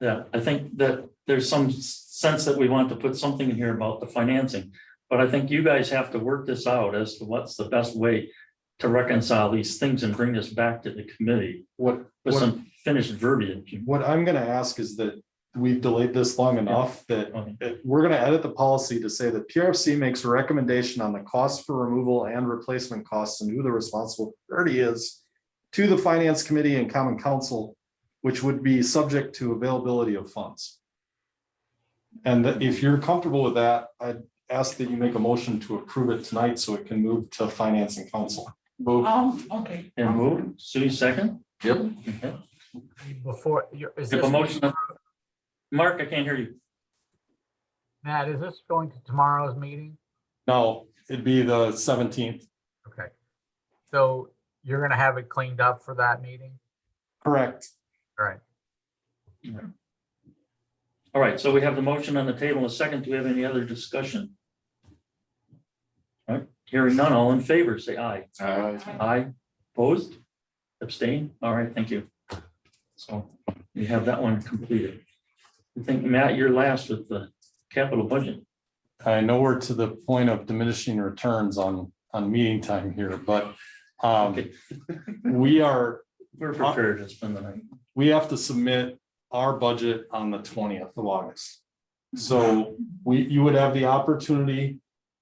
Yeah, I think that there's some sense that we want to put something in here about the financing, but I think you guys have to work this out as to what's the best way to reconcile these things and bring this back to the committee with some finished verbiage. What I'm gonna ask is that we've delayed this long enough that we're gonna edit the policy to say that PRFC makes a recommendation on the cost for removal and replacement costs and who the responsible party is to the finance committee and common council, which would be subject to availability of funds. And that if you're comfortable with that, I'd ask that you make a motion to approve it tonight so it can move to finance and council. Move. Okay. And move, Sue, second? Yep. Okay. Before, is Have this, a motion. Mark, I can't hear you. Matt, is this going to tomorrow's meeting? No, it'd be the 17th. Okay. So you're going to have it cleaned up for that meeting? Correct. All right. All right, so we have the motion on the table in a second. Do we have any other discussion? All right, hearing none, all in favor, say aye. Aye. Aye, opposed, abstain? All right, thank you. So we have that one completed. I think, Matt, you're last with the capital budget. I know we're to the point of diminishing returns on meeting time here, but Okay. we're prepared to spend the night. we have to submit our budget on the 20th of August. So you would have the opportunity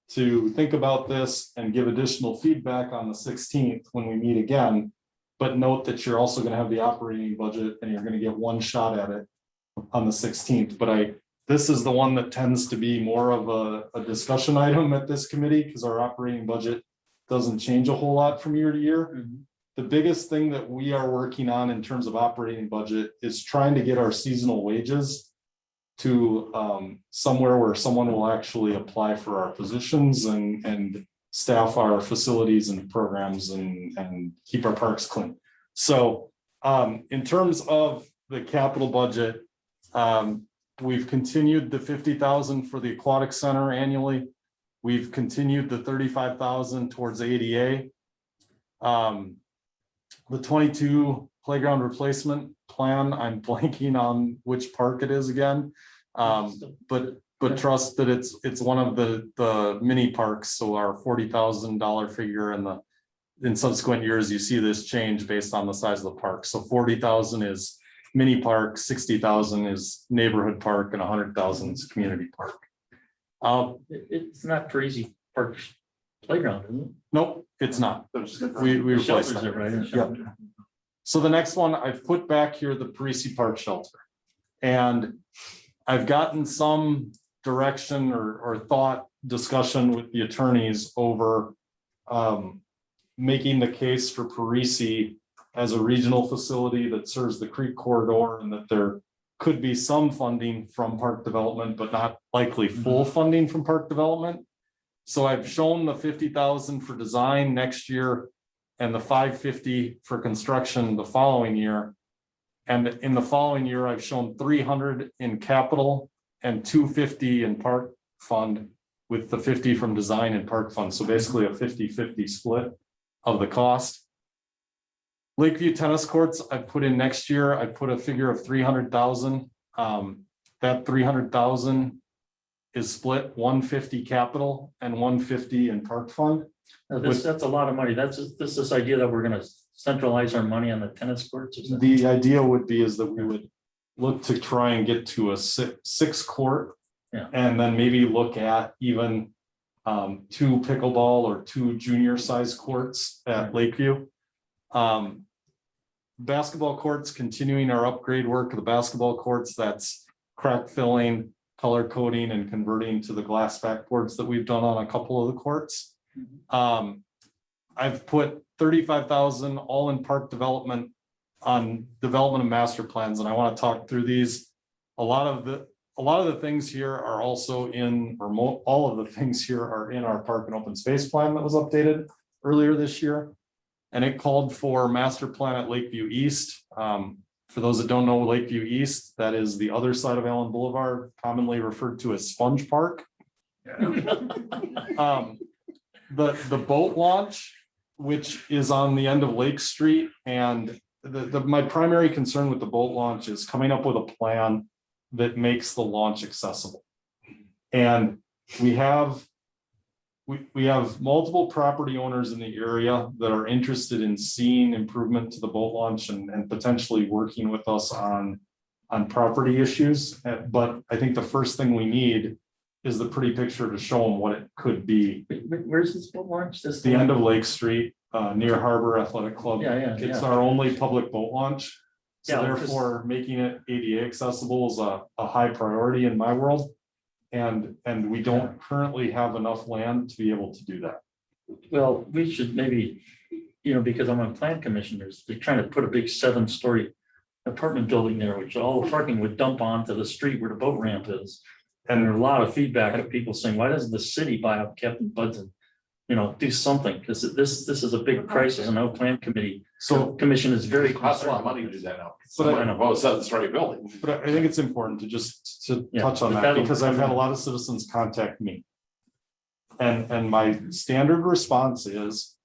to think about this and give additional feedback on the 16th when we meet again. But note that you're also gonna have the operating budget and you're gonna get one shot at it on the 16th. But this is the one that tends to be more of a discussion item at this committee because our operating budget doesn't change a whole lot from year to year. The biggest thing that we are working on in terms of operating budget is trying to get our seasonal wages to somewhere where someone will actually apply for our positions and staff our facilities and programs and keep our parks clean. So in terms of the capital budget, we've continued the 50,000 for the aquatic center annually. We've continued the 35,000 towards ADA. The 22 playground replacement plan, I'm blanking on which park it is again. But trust that it's one of the mini parks. So our $40,000 figure in subsequent years, you see this change based on the size of the park. So 40,000 is mini park, 60,000 is neighborhood park, and 100,000 is community park. It's not Crazy Park Playground, is it? Nope, it's not. We replaced Shelters that. it, right? Yep. So the next one, I've put back here the Parisi Park Shelter. And I've gotten some direction or thought discussion with the attorneys over making the case for Parisi as a regional facility that serves the creek corridor, and that there could be some funding from park development, but not likely full funding from park development. So I've shown the 50,000 for design next year and the 550 for construction the following year. And in the following year, I've shown 300 in capital and 250 in park fund with the 50 from design and park funds. So basically a 50-50 split of the cost. Lakeview tennis courts, I put in next year, I put a figure of 300,000. That 300,000 is split 150 capital and 150 in park fund. Now, that's a lot of money. This idea that we're gonna centralize our money on the tennis courts. Is that- The idea would be is that we would look to try and get to a six court. Yeah. And then maybe look at even 2 pickleball or 2 junior size courts at Lakeview. Basketball courts, continuing our upgrade work of the basketball courts, that's crack filling, color coding and converting to the glass backboards that we've done on a couple of the courts. I've put 35,000 all in park development on development of master plans, and I want to talk through these. A lot of the things here are also in, or all of the things here are in our park and open space plan that was updated earlier this year. And it called for master plan at Lakeview East. For those that don't know Lakeview East, that is the other side of Allen Boulevard, commonly referred to as Sponge Park. The boat launch, which is on the end of Lake Street, and my primary concern with the boat launch is coming up with a plan that makes the launch accessible. And we have multiple property owners in the area that are interested in seeing improvement to the boat launch and potentially working with us on property issues. But I think the first thing we need is the pretty picture to show them what it could be. Where's this boat launch? This The end of Lake Street, near Harbor Athletic Club. Yeah. It's our only public boat launch. So Yeah, therefore, making it ADA accessible is a high priority in my world. And we don't currently have enough land to be able to do that. Well, we should maybe, because I'm on plan commissioners, they're trying to put a big 7-story apartment building there, which all the parking would dump onto the street where the boat ramp is. And there's a lot of feedback of people saying, why doesn't the city buy up Captain Bud's and, do something? Because this is a big crisis, and our plan commission is very. It costs a lot of money to do that now. But I know, it's not the right building. But I think it's important to just touch on but that, that'll- because I've had a lot of citizens contact me. And my standard response is,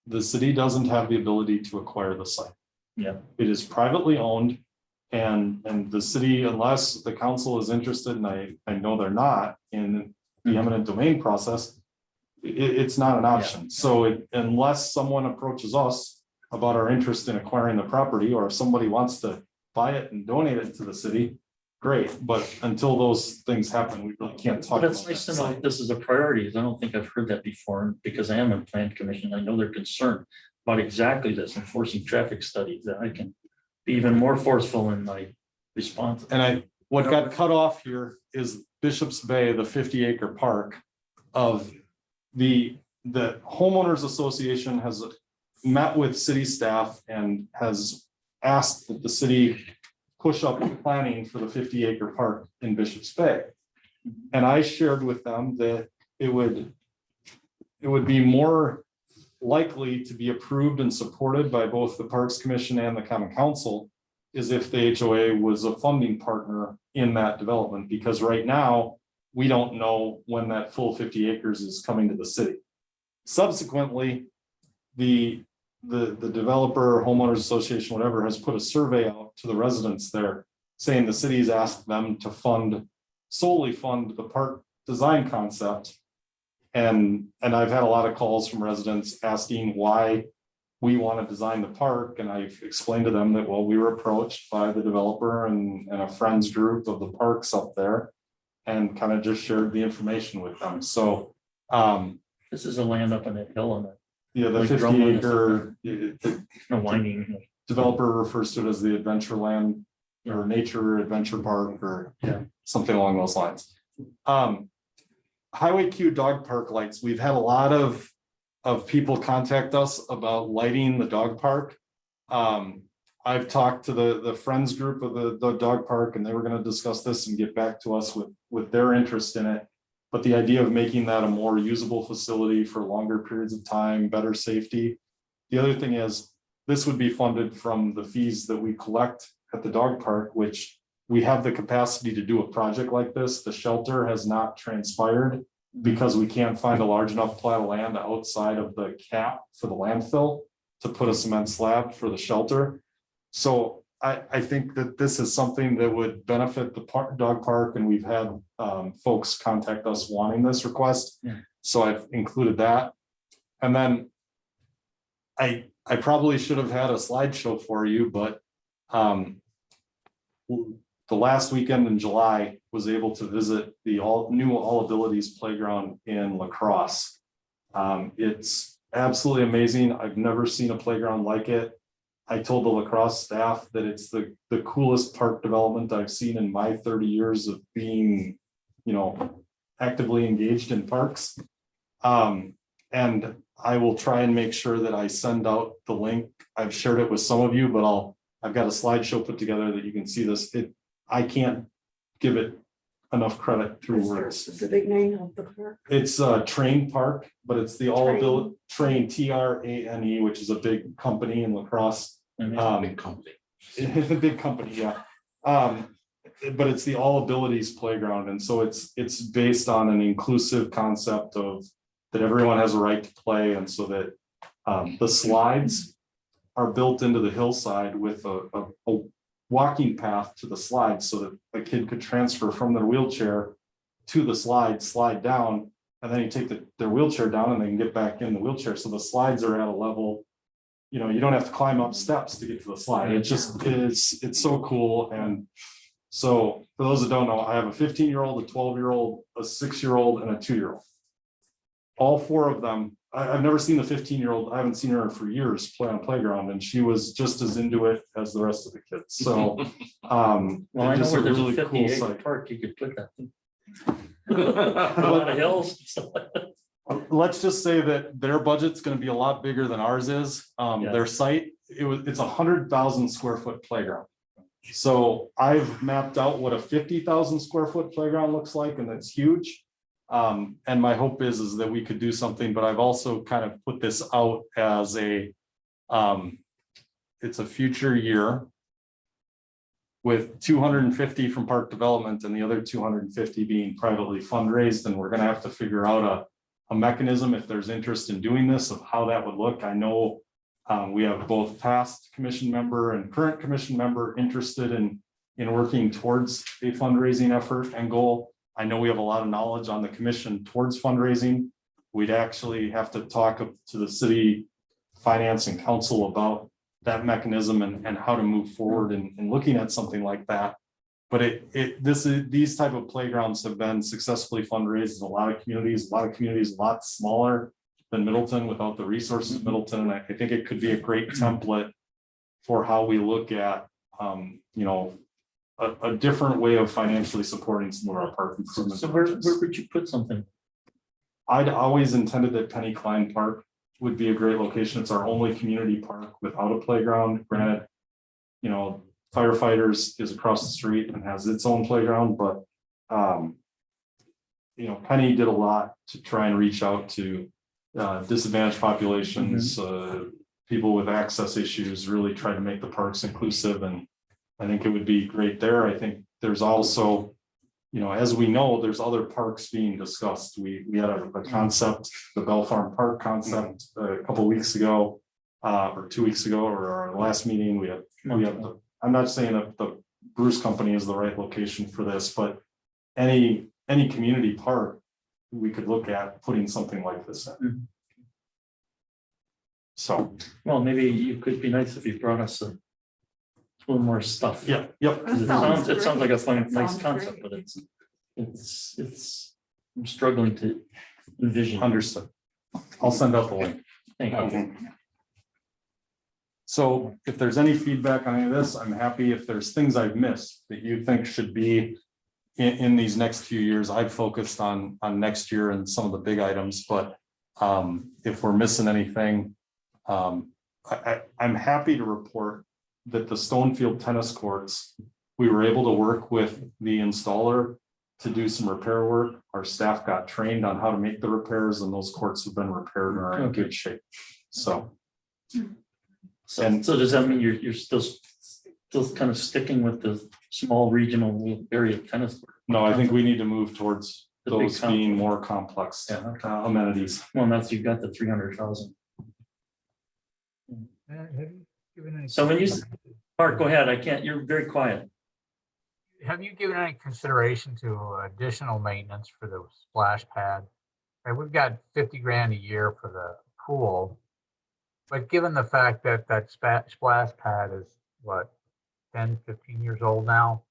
the city doesn't have the ability to acquire the site. Yeah. It is privately owned, and the city, unless the council is interested, and I know they're not, in the eminent domain process, it's not an option. So unless someone approaches us about our interest in acquiring the property, or if somebody wants to buy it and donate it to the city, great. But until those things happen, we really can't talk But about it's nice that to know site. this is a priority. I don't think I've heard that before, because I am in plan commission. I know they're concerned about exactly this, enforcing traffic studies, that I can be even more forceful in my response. And what got cut off here is Bishop's Bay, the 50-acre park of the homeowners association has met with city staff and has asked that the city push up planning for the 50-acre park in Bishop's Bay. And I shared with them that it would be more likely to be approved and supported by both the Parks Commission and the Common Council is if the HOA was a funding partner in that development, because right now we don't know when that full 50 acres is coming to the city. Subsequently, the developer, homeowners association, whatever, has put a survey out to the residents there saying the city's asked them to solely fund the park design concept. And I've had a lot of calls from residents asking why we want to design the park. And I've explained to them that, well, we were approached by the developer and a friends group of the parks up there, and kind of just shared the information with them. So This is a land up on that hill and yeah, the Like 50 Drumlin acre winding. developer refers to it as the adventure land or nature adventure park or something along those lines. Highway Q dog park lights. We've had a lot of people contact us about lighting the dog park. I've talked to the friends group of the dog park, and they were going to discuss this and get back to us with their interest in it. But the idea of making that a more usable facility for longer periods of time, better safety. The other thing is, this would be funded from the fees that we collect at the dog park, which we have the capacity to do a project like this. The shelter has not transpired because we can't find a large enough plat of land outside of the cap for the landfill to put a cement slab for the shelter. So I think that this is something that would benefit the dog park, and we've had folks contact us wanting this request. Yeah. So I've included that. And then I probably should have had a slideshow for you, but the last weekend in July was able to visit the new All Abilities Playground in La Crosse. It's absolutely amazing. I've never seen a playground like it. I told the La Crosse staff that it's the coolest park development I've seen in my 30 years of being, actively engaged in parks. And I will try and make sure that I send out the link. I've shared it with some of you, but I've got a slideshow put together that you can see this. I can't give it enough credit through Is there a words. specific name of the park? It's a Train Park, but it's the All Ability Train, TRANE, which is a big company in La Crosse. Big company. It's a big company, yeah. But it's the All Abilities Playground, and so it's based on an inclusive concept of that everyone has a right to play, and so that the slides are built into the hillside with a walking path to the slides, so that a kid could transfer from their wheelchair to the slide down, and then you take their wheelchair down and they can get back in the wheelchair. So the slides are at a level, you don't have to climb up steps to get to the slide. It's so cool. And so for those that don't know, I have a 15-year-old, a 12-year-old, a 6-year-old, and a 2-year-old. All four of them, I've never seen the 15-year-old. I haven't seen her for years play on a playground, and she was just as into it as the rest of the kids. So, Well, I know just where there's a really cool 58 site. park, you could put that. A lot of hills. Let's just say that their budget's gonna be a lot bigger than ours is. Yeah. Their site, it's 100,000 square foot playground. So I've mapped out what a 50,000 square foot playground looks like, and that's huge. And my hope is that we could do something, but I've also kind of put this out as it's a future year with 250 from park development and the other 250 being privately fundraised. And we're gonna have to figure out a mechanism, if there's interest in doing this, of how that would look. I know we have both past commission member and current commission member interested in working towards a fundraising effort and goal. I know we have a lot of knowledge on the commission towards fundraising. We'd actually have to talk to the city finance and council about that mechanism and how to move forward in looking at something like that. But these type of playgrounds have been successfully fundraised in a lot of communities, a lot smaller than Middleton without the resources of Middleton. And I think it could be a great template for how we look at, a different way of financially supporting some of our park improvements. So where would you put something? I'd always intended that Penny Klein Park would be a great location. It's our only community park without a playground. Granted, Firefighters is across the street and has its own playground, but Penny did a lot to try and reach out to disadvantaged populations, people with access issues, really try to make the parks inclusive, and I think it would be great there. I think there's also, as we know, there's other parks being discussed. We had a concept, the Bell Farm Park concept a couple of weeks ago, or 2 weeks ago, or our last meeting. We have I'm not saying that the Bruce Company is the right location for this, but any community park, we could look at putting something like this in. So, Well, maybe it could be nice if you brought us a little more stuff. yeah, yep. It sounds like a fun, nice concept, but it's, I'm struggling to envision. Understood. I'll send out the link. Thank you. So if there's any feedback on any of this, I'm happy. If there's things I've missed that you think should be in these next few years, I've focused on next year and some of the big items, but if we're missing anything, I'm happy to report that the Stonefield tennis courts, we were able to work with the installer to do some repair work. Our staff got trained on how to make the repairs, and those courts have been repaired and are in good shape. So does that mean you're still kind of sticking with the small regional area tennis court? no, I think we need to move towards The big those being more complex Yeah, okay. amenities. Well, that's, you've got the 300,000. Have you given any? So when you, Mark, go ahead. I can't, you're very quiet. Have you given any consideration to additional maintenance for the splash pad? And we've got 50 grand a year for the pool. But given the fact that that splash pad is what, 10, 15 years old now?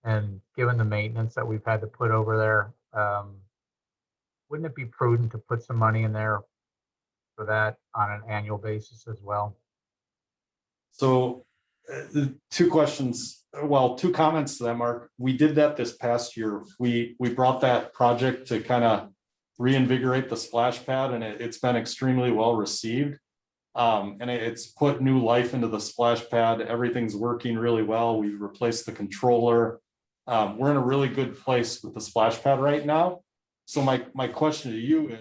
And given the maintenance that we've had to put over there, wouldn't it be prudent to put some money in there for that on an annual basis as well? So two questions, well, two comments to that, Mark. We did that this past year. We brought that project to kind of reinvigorate the splash pad, and it's been extremely well received. And it's put new life into the splash pad. Everything's working really well. We've replaced the controller. We're in a really good place with the splash pad right now. So my question to you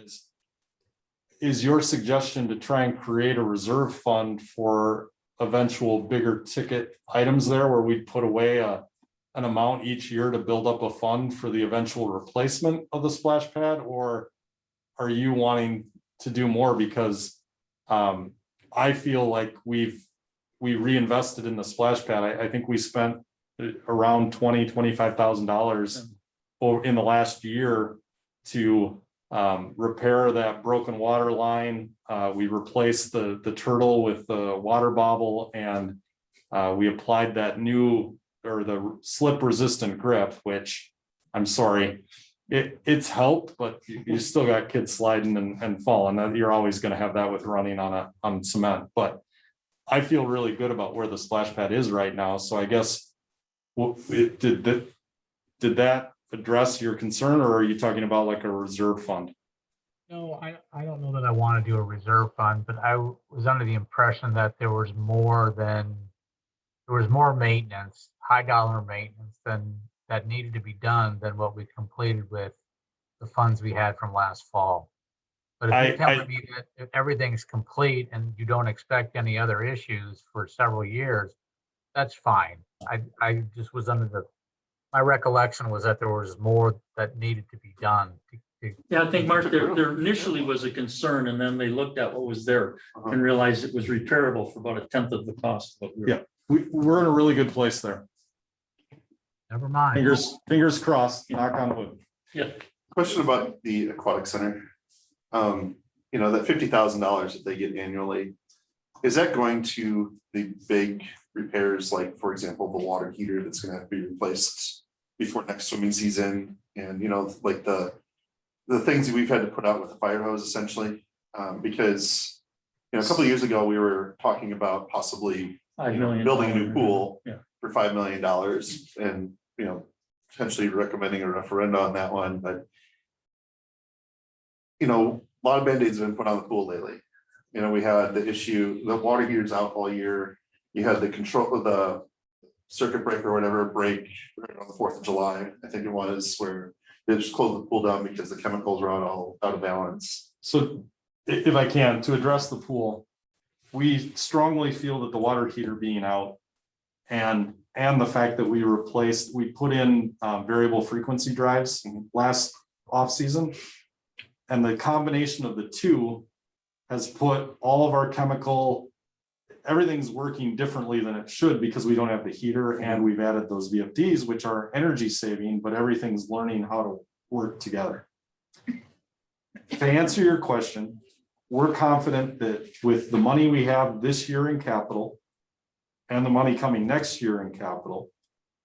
is your suggestion to try and create a reserve fund for eventual bigger ticket items there, where we'd put away an amount each year to build up a fund for the eventual replacement of the splash pad? Or are you wanting to do more? Because I feel like we reinvested in the splash pad. I think we spent around $25,000 in the last year to repair that broken water line. We replaced the turtle with the water bobble, and we applied that new, or the slip resistant grip, which I'm sorry, it's helped, but you still got kids sliding and falling. You're always going to have that with running on cement. But I feel really good about where the splash pad is right now. So I guess, did that address your concern, or are you talking about like a reserve fund? No, I don't know that I want to do a reserve fund, but I was under the impression that there was more maintenance, high dollar maintenance than that needed to be done than what we completed with the funds we had from last fall. But if you're telling me that if everything's complete and you don't expect any other issues for several years, that's fine. I just was my recollection was that there was more that needed to be done. Yeah, I think, Mark, there initially was a concern, and then they looked at what was there and realized it was repairable for about 1/10 of the cost. But we're in a really good place there. Never mind. Fingers crossed, knock on wood. Yeah. Question about the aquatic center. That $50,000 that they get annually, is that going to the big repairs, like, for example, the water heater that's going to have to be replaced before next swimming season, and like the things that we've had to put out with the fire hose, essentially? Because a couple of years ago we were talking about possibly building a new pool for $5 million, and potentially recommending a referendum on that one. But a lot of band-aids have been put on the pool lately. We had the issue, the water heater's out all year. You had the control of the circuit breaker or whatever break right on the 4th of July, I think it was, where they just closed the pool down because the chemicals were all out of balance. So if I can, to address the pool, we strongly feel that the water heater being out and the fact that we put in variable frequency drives last off season, and the combination of the two has put all of our chemical, everything's working differently than it should, because we don't have the heater, and we've added those VFDs, which are energy saving, but everything's learning how to work together. To answer your question, we're confident that with the money we have this year in capital and the money coming next year in capital,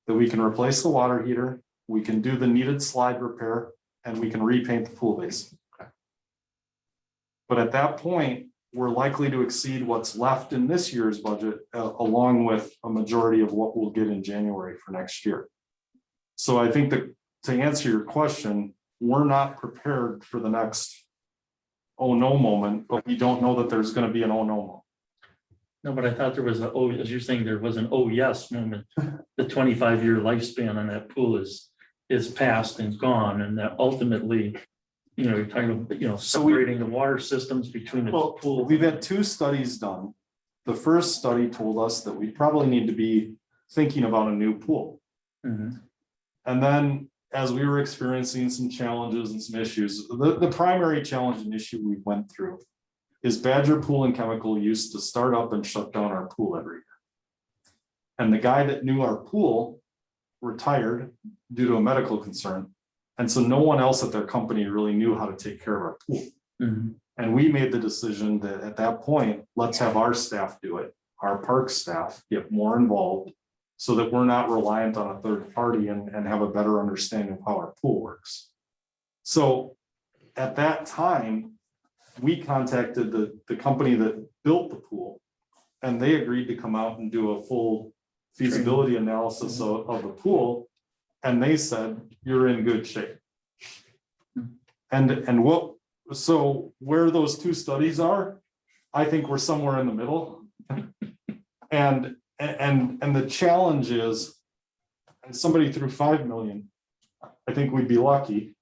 that we can replace the water heater, we can do the needed slide repair, and we can repaint the pool base. But at that point, we're likely to exceed what's left in this year's budget, along with a majority of what we'll get in January for next year. So I think that, to answer your question, we're not prepared for the next oh no moment, but we don't know that there's going to be an oh no moment. No, but I thought there was as you're saying, there was an oh yes moment. The 25-year lifespan on that pool is past and gone, and that ultimately, you're talking about, separating the water systems between the pool. We've had 2 studies done. The first study told us that we probably need to be thinking about a new pool. Mm-hmm. And then as we were experiencing some challenges and some issues, the primary challenge and issue we went through is Badger Pool and Chemical used to start up and shut down our pool every year. And the guy that knew our pool retired due to a medical concern. And so no one else at their company really knew how to take care of our pool. Mhm. And we made the decision that at that point, let's have our staff do it, our park staff get more involved so that we're not reliant on a third party and have a better understanding of how our pool works. So at that time, we contacted the company that built the pool, and they agreed to come out and do a full feasibility analysis of the pool. And they said, you're in good shape. And what, so where those two studies are, I think we're somewhere in the middle. And the challenge is, and somebody threw 5 million, I think we'd be lucky.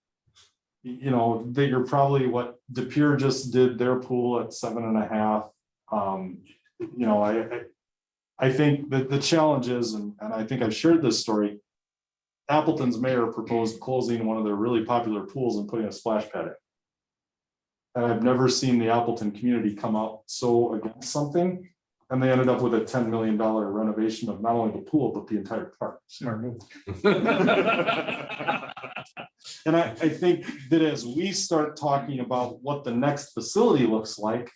You know, that you're probably what De Pere just did their pool at 7.5. You know, I think that the challenge is, and I think I've shared this story, Appleton's mayor proposed closing one of their really popular pools and putting a splash pad in. And I've never seen the Appleton community come out so against something. And they ended up with a $10 million renovation of not only the pool, but the entire park. Smart move. And I think that as we start talking about what the next facility looks like,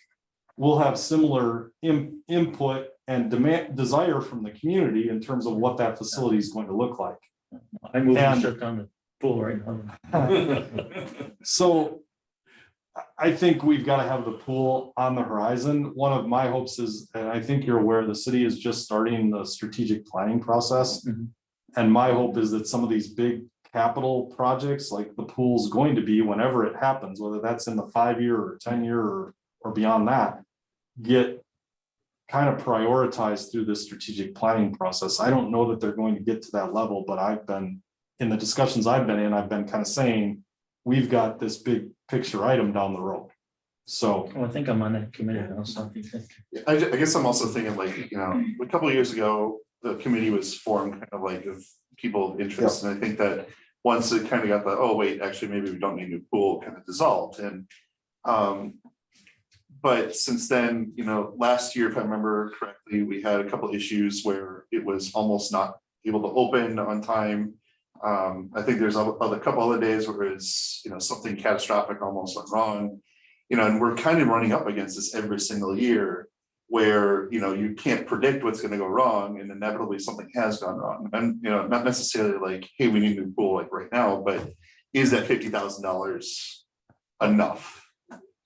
we'll have similar input and desire from the community in terms of what that facility is going to look like. I moved to shut down the pool right now. So I think we've got to have the pool on the horizon. One of my hopes is, and I think you're aware, the city is just starting the strategic planning process. Mhm. And my hope is that some of these big capital projects, like the pool's going to be, whenever it happens, whether that's in the 5-year or 10-year or beyond that, get kind of prioritized through this strategic planning process. I don't know that they're going to get to that level, but I've been, in the discussions I've been in, I've been kind of saying, we've got this big picture item down the road. So Well, I think I'm on that committee now, so I guess I'm also thinking like, you know, a couple of years ago, the committee was formed kind of like of people of interest. And I think that once it kind of got the, oh, wait, actually, maybe we don't need a new pool, kind of dissolved. And but since then, you know, last year, if I remember correctly, we had a couple of issues where it was almost not able to open on time. I think there's a couple other days where it's, you know, something catastrophic almost went wrong, you know, and we're kind of running up against this every single year where, you know, you can't predict what's going to go wrong and inevitably something has gone wrong. And, you know, not necessarily like, hey, we need a new pool like right now, but is that $50,000 enough?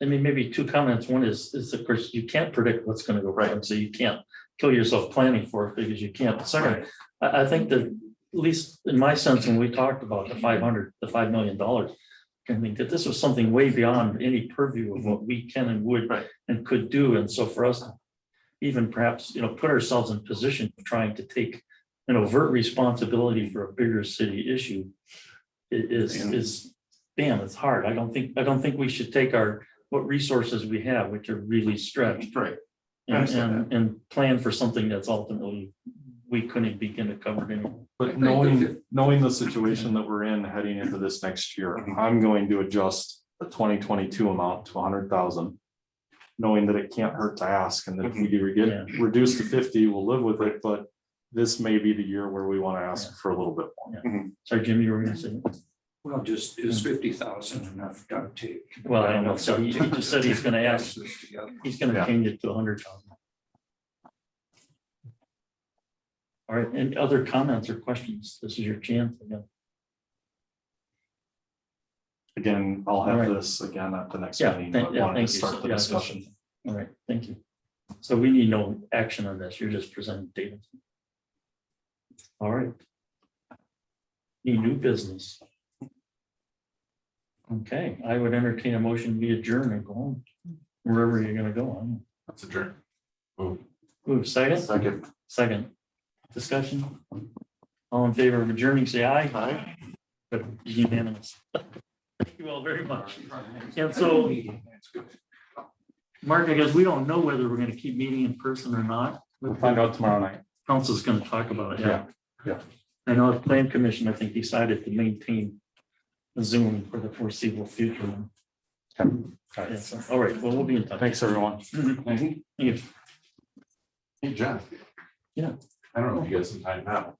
I mean, maybe two comments. One is of course, you can't predict what's going to go wrong, so you can't kill yourself planning for it because you can't. Second, I think that, at least in my sense, when we talked about the $5 million, I think that this was something way beyond any purview of what we can and would and could do. And so for us to even perhaps, you know, put ourselves in position of trying to take an overt responsibility for a bigger city issue is damn, it's hard. I don't think we should take what resources we have, which are really stretched, and plan for something that's ultimately we couldn't begin to cover anymore. But knowing the situation that we're in heading into this next year, I'm going to adjust the 2022 amount to 100,000, knowing that it can't hurt to ask, and that if we do get reduced to 50, we'll live with it. But this may be the year where we want to ask for a little bit more. Sorry, Jim, you were going to say. Well, just is 50,000 enough to take? Well, I don't know. So he just said he's going to ask. He's going to change it to 100,000. All right. Any other comments or questions? This is your chance again. Again, I'll have this again at the next meeting. But wanted to start the discussion. All right. Thank you. So we need no action on this. You're just presenting data. All right. Need new business. Okay, I would entertain a motion to be adjourned and go home, wherever you're gonna go on. That's adjourned. Move, second? Second. Discussion? All in favor of adjourning, say aye. Aye. But unanimous. Thank you all very much. And so, Mark, I guess we don't know whether we're gonna keep meeting in person or not. We'll find out tomorrow night. Council's gonna talk about it, Yeah. I know the plan commission, I think, decided to maintain Zoom for the foreseeable future. Yeah, so, all right, well, we'll be in touch. Thanks, everyone. Mhm. Thank you. Hey, John. Yeah. I don't know if you got some time now.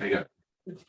I got